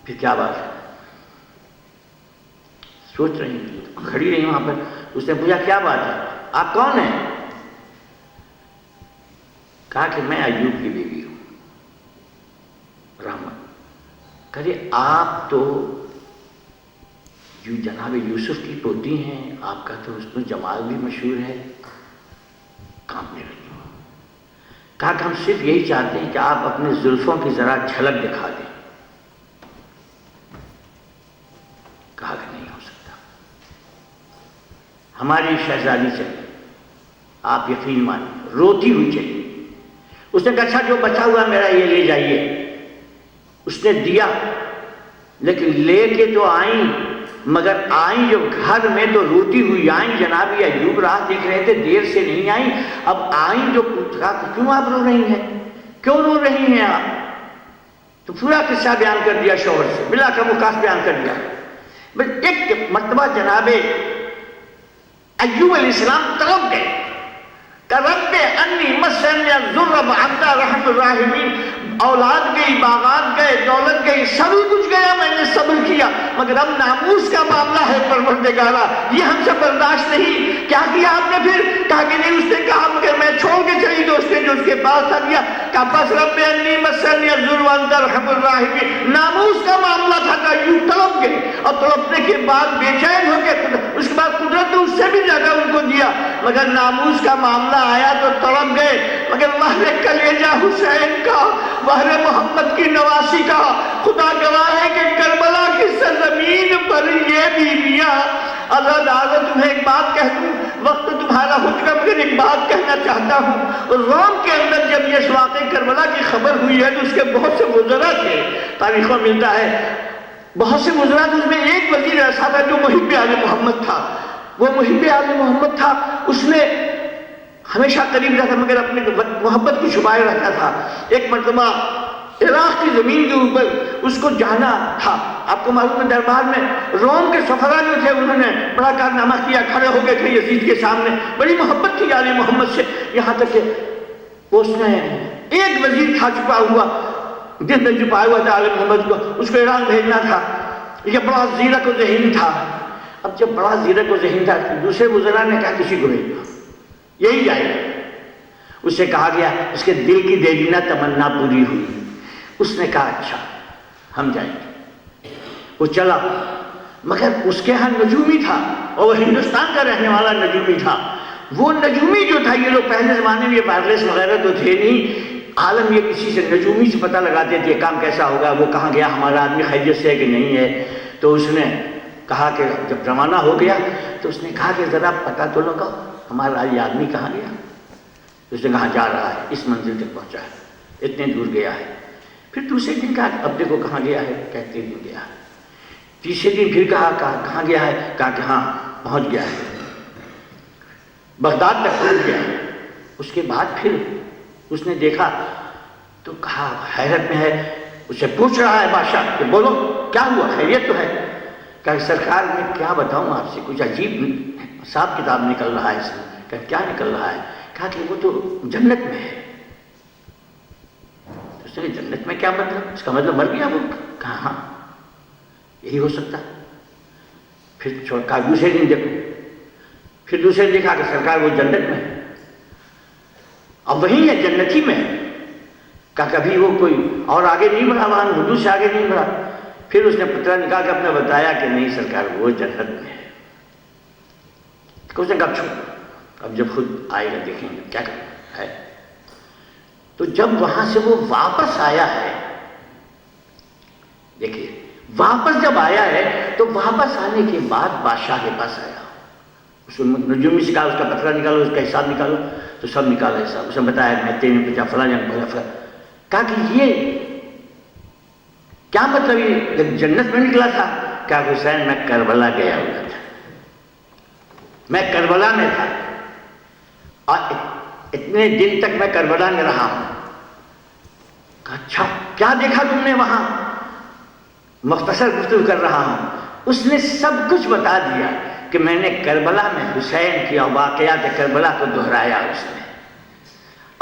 پھر کیا بات ہے؟ سوچ رہی کھڑی رہی وہاں پر، اس نے پوچھا کیا بات ہے، آپ کون ہیں؟ کہا کہ میں ایوب کی بیوی ہوں رحمت۔ کہے آپ تو جناب یوسف کی پوتی ہیں، آپ کا تو حسن و جمال بھی مشہور ہے، کانپنے لگی۔ کہا کہ ہم صرف یہی چاہتے ہیں کہ آپ اپنے زلفوں کی ذرا جھلک دکھا دیں۔ کہا کہ نہیں ہو سکتا، ہماری شہزادی چلی، آپ یقین مانیں روتی ہوئی چلی۔ اس نے کہا اچھا جو بچا ہوا میرا یہ لے جائیے، اس نے دیا، لیکن لے کے تو آئیں، مگر آئیں جب گھر میں تو روتی ہوئی آئیں۔ جناب ایوب راہ دیکھ رہے تھے، دیر سے نہیں آئیں، اب آئیں جو پوچھا کیوں آپ رو رہی ہیں، کیوں رو رہی ہیں آپ؟ تو پورا قصہ بیان کر دیا شوہر سے، بلا کر مکاس بیان کر دیا۔ بس ایک مرتبہ جناب ایوب علیہ السلام تڑپ گئے کہ رب انی مسنی الضر وانت ارحم الراحمین، اولاد گئی، باغات گئے، دولت گئی، سب کچھ گیا، میں نے صبر کیا، مگر اب ناموس کا معاملہ ہے پروردگارا، یہ ہم سے برداشت نہیں۔ کیا کیا آپ نے پھر؟ کہا کہ نہیں، اس نے کہا مگر میں چھوڑ کے چلی دوستیں جو اس کے پاس تھا دیا، کہا بس رب انی مسنی الضر وانت ارحم الراحمین، ناموس کا معاملہ تھا کہ یوں تڑپ گئے، اور تڑپنے کے بعد بے چین ہو گئے، اس کے بعد قدرت نے اس سے بھی زیادہ ان کو دیا، مگر ناموس کا معاملہ آیا تو تڑپ گئے۔ مگر وہر کلیجہ حسین کا، وہر محمد کی نواسی کا، خدا گواہ ہے کہ کربلا کی سرزمین پر یہ بیویاں، اللہ تمہیں ایک بات کہہ دوں، وقت تمہارا ہو چکا، مگر ایک بات کہنا چاہتا ہوں۔ روم کے اندر جب یہ واقعہ کربلا کی خبر ہوئی ہے تو اس کے بہت سے وزراء تھے، تاریخوں میں ملتا ہے بہت سے وزراء تھے، اس میں ایک وزیر ایسا تھا جو محب آل محمد تھا۔ وہ محب آل محمد تھا، اس نے ہمیشہ قریب رہتا مگر اپنے محبت کو چھپائے رہتا تھا۔ ایک مرتبہ عراق کی زمین کے اوپر اس کو جانا تھا۔ آپ کو معلوم ہے دربار میں روم کے سفراء جو تھے انہوں نے بڑا کارنامہ کیا، کھڑے ہو گئے تھے یزید کے سامنے، بڑی محبت تھی آل محمد سے، یہاں تک کہ اس نے ایک وزیر تھا چھپا ہوا، جس نے چھپایا ہوا تھا آل محمد کو، اس کو ایران بھیجنا تھا۔ یہ بڑا زیرک و ذہین تھا۔ اب جب بڑا زیرک و ذہین تھا دوسرے وزراء نے کہا کسی کو بھیجو، یہی جائے گا۔ اسے کہا گیا، اس کے دل کی دیرینہ تمنا پوری ہوئی، اس نے کہا اچھا ہم جائیں گے۔ وہ چلا، مگر اس کے ہاں نجومی تھا، اور وہ ہندوستان کا رہنے والا نجومی تھا۔ وہ نجومی جو تھا، یہ لوگ پہلے زمانے میں یہ وائرلیس وغیرہ تو تھے نہیں، عالم یہ کسی سے نجومی سے پتہ لگاتے تھے کام کیسا ہوگا، وہ کہاں گیا، ہمارا آدمی خیریت سے ہے کہ نہیں ہے۔ تو اس نے کہا کہ جب روانہ ہو گیا تو اس نے کہا کہ ذرا پتہ تو لگاؤ ہمارا یہ آدمی کہاں گیا۔ اس نے کہا جا رہا ہے، اس منزل تک پہنچا ہے، اتنے دور گیا ہے۔ پھر دوسرے دن کہا اب دیکھو کہاں گیا ہے، کہتے دن گیا ہے۔ تیسرے دن پھر کہا کہاں گیا ہے، کہا کہ ہاں پہنچ گیا ہے، بغداد تک پہنچ گیا ہے۔ اس کے بعد پھر اس نے دیکھا تو کہا حیرت میں ہے، اسے پوچھ رہا ہے بادشاہ کہ بولو کیا ہوا، خیریت تو ہے؟ کہا سرکار میں کیا بتاؤں آپ سے، کچھ عجیب حساب کتاب نکل رہا ہے اس میں۔ کہا کیا نکل رہا ہے؟ کہا کہ وہ تو جنت میں ہے۔ اس نے جنت میں کیا مطلب، اس کا مطلب مر گیا وہ؟ کہا ہاں یہی ہو سکتا۔ پھر کہا دوسرے دن دیکھو، پھر دوسرے دن دیکھا کہ سرکار وہ جنت میں ہے، اب وہی ہے جنت ہی میں ہے۔ کہا کبھی وہ کوئی اور آگے نہیں بڑھا، وہاں حدود سے آگے نہیں بڑھا۔ پھر اس نے پترا نکال کے اپنے بتایا کہ نہیں سرکار وہ جنت میں ہے۔ اس نے کہا چھوڑ، اب جب خود آئے گا دیکھیں گے کیا کرنا ہے۔ تو جب وہاں سے وہ واپس آیا ہے، دیکھیے واپس جب آیا ہے تو واپس آنے کے بعد بادشاہ کے پاس آیا، اس نجومی سے کہا اس کا پترا نکالو، اس کا حساب نکالو، تو سب نکالا حساب، اس نے بتایا میں 53 فلاں جنگ۔ کہا کہ یہ کیا مطلب، یہ جنت میں نکلا تھا؟ کہا حسین میں کربلا گیا ہوا تھا، میں کربلا میں تھا، اور اتنے دن تک میں کربلا میں رہا ہوں۔ کہا اچھا کیا دیکھا تم نے وہاں؟ مختصر گفتگو کر رہا ہوں۔ اس نے سب کچھ بتا دیا کہ میں نے کربلا میں حسین کی اور واقعات کربلا کو دہرایا، اس نے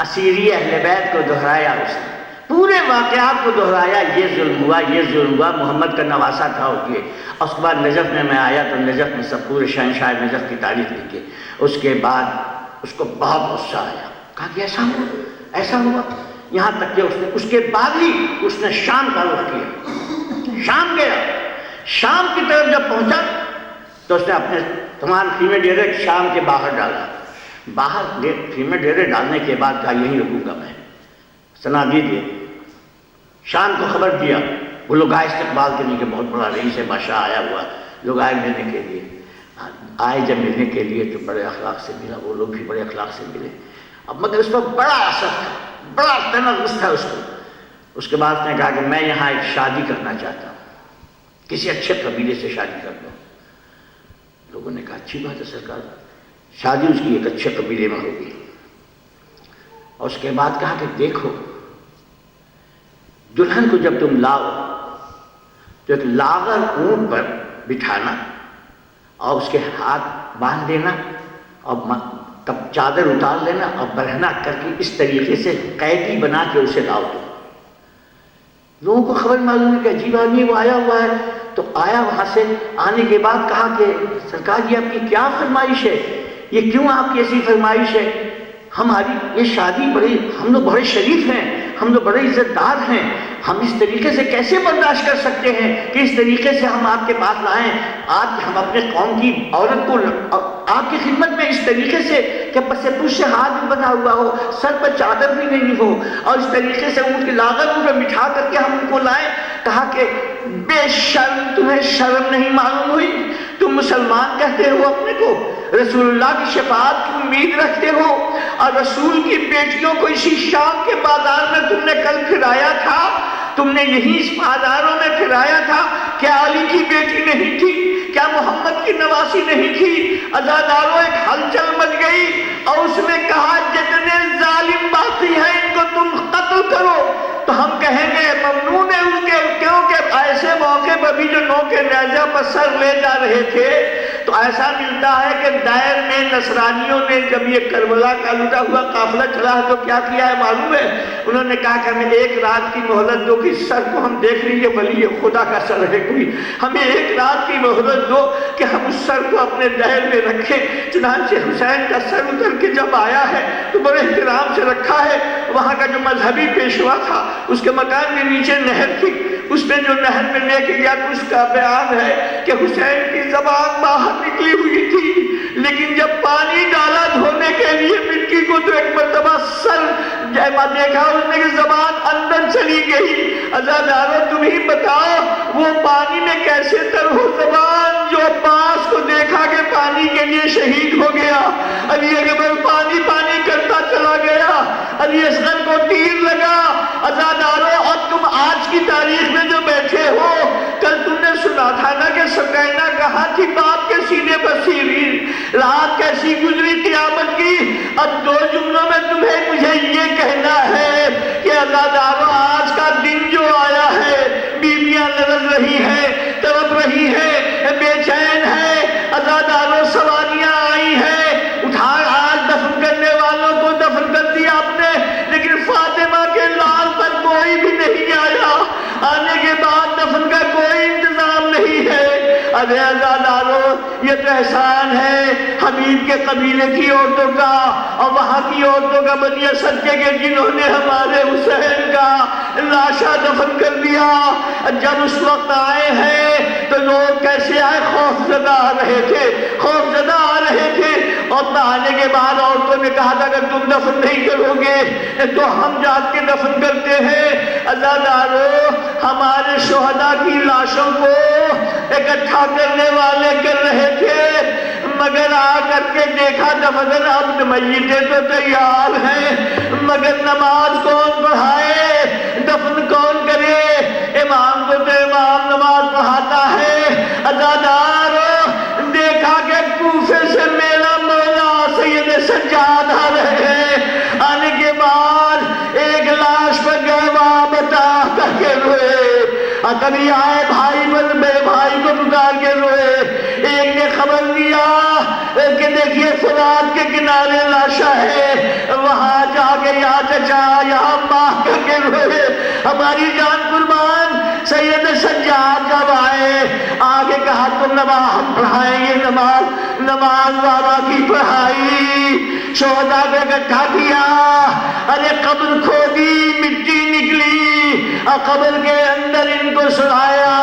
اسیری اہل بیت کو دہرایا، اس نے پورے واقعات کو دہرایا، یہ ظلم ہوا، یہ ظلم ہوا، محمد کا نواسا تھا ہو کے۔ اس کے بعد نجف میں آیا تو نجف میں سب پورے شہنشاہ نجف کی تعریف لکھی۔ اس کے بعد اس کو بہت غصہ آیا، کہا کہ ایسا ہوا، ایسا ہوا، یہاں تک کہ اس کے بعد ہی اس نے شام کا رخ کیا، شام گیا۔ شام کی طرف جب پہنچا تو اس نے اپنے تمام خیمے ڈیرے شام کے باہر ڈالا۔ باہر خیمے ڈیرے ڈالنے کے بعد کہا یہیں رکوں گا میں، صنادید دیے، شام کو خبر دیا۔ وہ لوگ آئے استقبال کے لیے کہ بہت بڑا رئیس ہے، بادشاہ آیا ہوا، لوگ آئے ملنے کے لیے۔ آئے جب ملنے کے لیے تو بڑے اخلاق سے ملا، وہ لوگ بھی بڑے اخلاق سے ملے۔ اب مگر اس پر بڑا اثر تھا، بڑا تنغص تھا اس کو۔ اس کے بعد اس نے کہا کہ میں یہاں ایک شادی کرنا چاہتا ہوں، کسی اچھے قبیلے سے شادی کر دو۔ لوگوں نے کہا اچھی بات ہے سرکار، شادی اس کی ایک اچھے قبیلے میں ہوگی۔ اور اس کے بعد کہا کہ دیکھو دلہن کو جب تم لاؤ تو ایک لاغر اونٹ پر بٹھانا اور اس کے ہاتھ باندھ دینا اور تب چادر اتار لینا اور برہنہ کر کے اس طریقے سے قیدی بنا کے اسے لاؤ۔ تو لوگوں کو خبر معلوم ہے کہ عجیب آدمی وہ آیا ہوا ہے، تو آیا وہاں سے، آنے کے بعد کہا کہ سرکار یہ آپ کی کیا فرمائش ہے، یہ کیوں آپ کی ایسی فرمائش ہے؟ ہماری یہ شادی بڑی، ہم لوگ بڑے شریف ہیں، ہم لوگ بڑے عزت دار ہیں، ہم اس طریقے سے کیسے برداشت کر سکتے ہیں کہ اس طریقے سے ہم آپ کے پاس لائیں؟ آج ہم اپنے قوم کی عورت کو آپ کی خدمت میں اس طریقے سے کہ پس پوش سے ہاتھ بھی بنا ہوا ہو، سر پر چادر بھی نہیں ہو، اور اس طریقے سے ان کی لاغر ان پر بٹھا کر کے ہم ان کو لائیں۔ کہا کہ بے شرم، تمہیں شرم نہیں معلوم ہوئی؟ تم مسلمان کہتے ہو اپنے کو، رسول اللہ کی شفاعت کی امید رکھتے ہو، اور رسول کی بیٹیوں کو اسی شام کے بازار میں تم نے کل پھرایا تھا، تم نے یہی اس بازاروں میں پھرایا تھا۔ کیا علی کی بیٹی نہیں تھی؟ کیا محمد کی نواسی نہیں تھی؟ عزاداروں ایک ہلچل مچ گئی اور اس نے کہا جتنے ظالم باقی ہیں ان کو تم قتل کرو۔ تو ہم کہیں گے ممنون ہے ان کے، کیونکہ ایسے موقع پر بھی جو نو کے نیزہ پر سر لے جا رہے تھے تو ایسا ملتا ہے کہ دائر میں نصرانیوں نے جب یہ کربلا کا لٹا ہوا قافلہ چلا ہے تو کیا کیا ہے معلوم ہے؟ انہوں نے کہا کہ ہمیں ایک رات کی مہلت دو کہ سر کو ہم دیکھ لیجیے ولی خدا کا سر ہے کوئی، ہمیں ایک رات کی مہلت دو کہ ہم اس سر کو اپنے دائر میں رکھیں۔ چنانچہ حسین کا سر اتر کے جب آیا ہے تو بڑے احترام سے رکھا ہے۔ وہاں کا جو مذہبی پیشوا تھا اس کے مکان کے نیچے نہر تھی، اس نے جو نہر میں لے کے گیا تو اس کا بیان ہے کہ حسین کی زبان باہر نکلی ہوئی تھی، لیکن جب پانی ڈالا دھونے کے لیے مٹی کو تو ایک مرتبہ سر دیکھا اس نے کہ زبان اندر چلی گئی۔ عزاداروں تم ہی بتاؤ وہ پانی میں کیسے تر ہو زبان جو عباس کو دیکھا کہ پانی کے لیے شہید ہو گیا، علی اکبر پانی پانی کرتا چلا گیا، علی اصغر کو تیر لگا۔ عزاداروں اور تم آج کی تاریخ میں جو بیٹھے ہو، کل تم نے سنا تھا نا کہ سکینہ کہاں تھی باپ کے سینے پر سیرین، رات کیسی گزری قیامت کی۔ اب دو جملوں میں تمہیں مجھے یہ کہنا ہے کہ عزاداروں آج کا دن جو آیا ہے، بیویاں لرز رہی ہیں، تڑپ رہی ہیں، بے چین ہیں، عزاداروں سواریاں آئی ہیں، اٹھا آج دفن کرنے والوں کو دفن کر دیا آپ نے، لیکن فاطمہ کے لال پر کوئی بھی نہیں آیا، آنے کے بعد دفن کا کوئی انتظام نہیں ہے۔ ارے عزاداروں یہ تو احسان ہے حبیب کے قبیلے کی عورتوں کا اور وہاں کی عورتوں کا بنی اسد کے جنہوں نے ہمارے حسین کا لاشا دفن کر دیا۔ جب اس وقت آئے ہیں تو لوگ کیسے آئے؟ خوف زدہ آ رہے تھے، خوف زدہ آ رہے تھے، اور آنے کے بعد عورتوں نے کہا تھا اگر تم دفن نہیں کرو گے تو ہم جا کے دفن کرتے ہیں۔ عزاداروں ہمارے شہداء کی لاشوں کو اکٹھا کرنے والے کر رہے تھے، مگر آ کر کے دیکھا دفن اب میتیں تو تیار ہیں، مگر نماز کون پڑھائے، دفن کون کرے؟ امام کو تو امام نماز پڑھاتا ہے۔ عزاداروں دیکھا کہ کوفے سے میرا مولا سید سجاد آ رہے ہیں، آنے کے بعد ایک لاش پر گواہ بتا کر کے روئے، کبھی آئے بھائی پر بے بھائی کو پکار کے روئے۔ ایک نے خبر دیا کہ دیکھیے فرات کے کنارے لاشا ہے، وہاں جا کے یا چچا یہاں ماں کر کے روئے۔ ہماری جان قربان سید سجاد جب آئے آگے کہا تم نماز ہم پڑھائیں گے، نماز بابا کی پڑھائی، شہداء کو اکٹھا کیا، ارے قبر کھودی مٹی نکلی اور قبر کے اندر ان کو سلایا،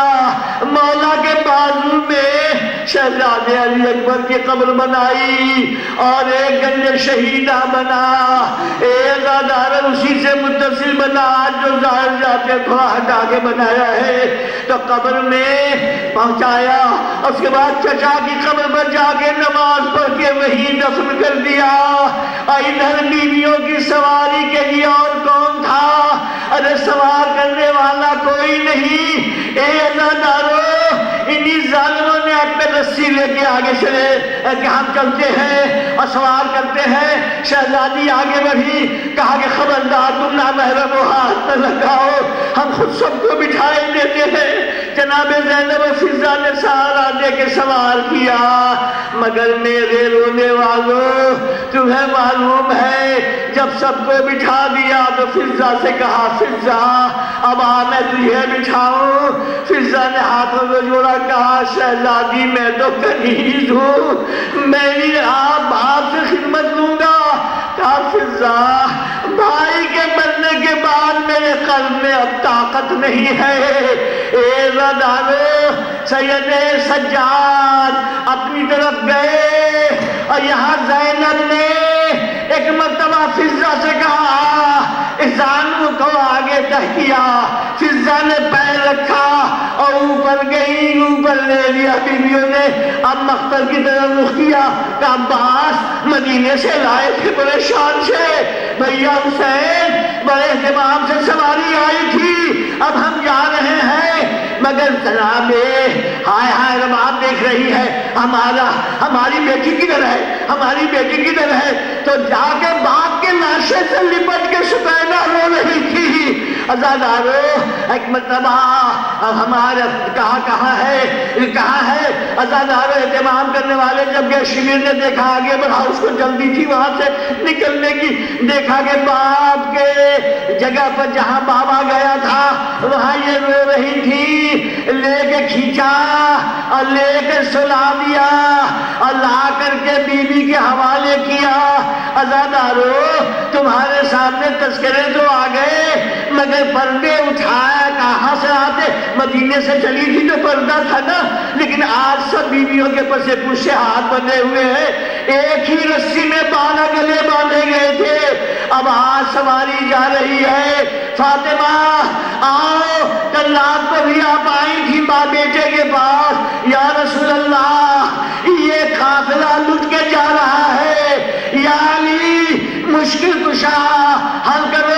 مولا کے بازو میں شہزادے علی اکبر کی قبر بنائی اور ایک گنج شہیدہ بنا، ایک عزادار اسی سے متصل بنا جو ظاہر جاتے تھوڑا ہٹا کے بنایا ہے۔ تو قبر میں پہنچایا، اس کے بعد چچا کی قبر پر جا کے نماز پڑھ کے وہیں دفن کر دیا۔ ادھر بیویوں کی سواری کے لیے اور کون تھا؟ ارے سوار کرنے والا کوئی نہیں۔ اے عزادارو، انہی ظالموں نے آپ پہ رسی لے کے آگے چلے کہ ہم چلتے ہیں اور سوار کرتے ہیں۔ شہزادی آگے بڑھی، کہا کہ خبردار تم نامحرم کو ہاتھ نہ لگاؤ، ہم خود سب کو بٹھائے دیتے ہیں۔ جناب زینب و فضہ نے سہارا دے کے سوار کیا، مگر میرے رونے والوں تمہیں معلوم ہے جب سب کو بٹھا دیا تو فضہ سے کہا فضہ اب آ میں تجھے بٹھاؤں۔ فضہ نے ہاتھوں کو جوڑا، کہا شہزادی میں تو کنیز ہوں، میں بھی آپ سے خدمت لوں گا۔ کہا فضہ بھائی کے مرنے کے بعد میرے قلب میں اب طاقت نہیں ہے۔ اے زادارو، سید سجاد اپنی طرف گئے اور یہاں زینب نے ایک مرتبہ فضہ سے کہا، زانو کو آگے تہ کیا۔ فضہ نے پیر رکھا اور اوپر گئی، اوپر لے لیا بیویوں نے۔ اب مقتل کی طرف رخ کیا کہ عباس مدینے سے لائے تھے بڑے شان سے، بھیا حسین بڑے اہتمام سے سواری آئی تھی، اب ہم جا رہے ہیں۔ مگر جناب ہائے ہائے رباب دیکھ رہی ہے، ہماری بیٹی کدھر ہے، ہماری بیٹی کدھر ہے؟ تو جا کے باپ کے لاشے سے لپٹ کے سبینہ رو رہی تھی۔ عزادارو ایک مرتبہ ہمارا کہاں ہے عزادارو اہتمام کرنے والے جب گئے، شمیر نے دیکھا آگے بڑھا، اس کو جلدی تھی وہاں سے نکلنے کی، دیکھا کہ باپ کے جگہ پر جہاں بابا گیا تھا وہاں یہ رو رہی تھی، لے کے کھینچا اور لے کے سلا دیا اور لا کر کے بیوی کے حوالے کیا۔ عزادارو تمہارے سامنے تذکرے تو آ گئے، مگر پردے اٹھایا کہاں سے آتے؟ مدینے سے چلی تھی تو پردہ تھا نا، لیکن آج سب بیویوں کے پسے پوچھے ہاتھ بندھے ہوئے ہیں، ایک ہی رسی میں 12 گلے باندھے گئے تھے۔ اب آج سواری جا رہی ہے، فاطمہ آؤ، کل رات کو بھی آپ آئی تھی ماں بیٹے کے پاس، یا رسول اللہ یہ قافلہ لٹ کے جا رہا ہے، یا علی مشکل کشا حل کرو۔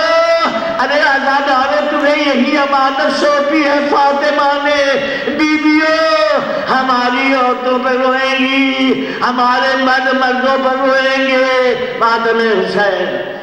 ارے عزادارو تمہیں یہی امانت سونپی ہے فاطمہ نے، بیویوں ہماری عورتوں پر روئیں گی، ہمارے مرد مردوں پر روئیں گے۔ ماتم حسین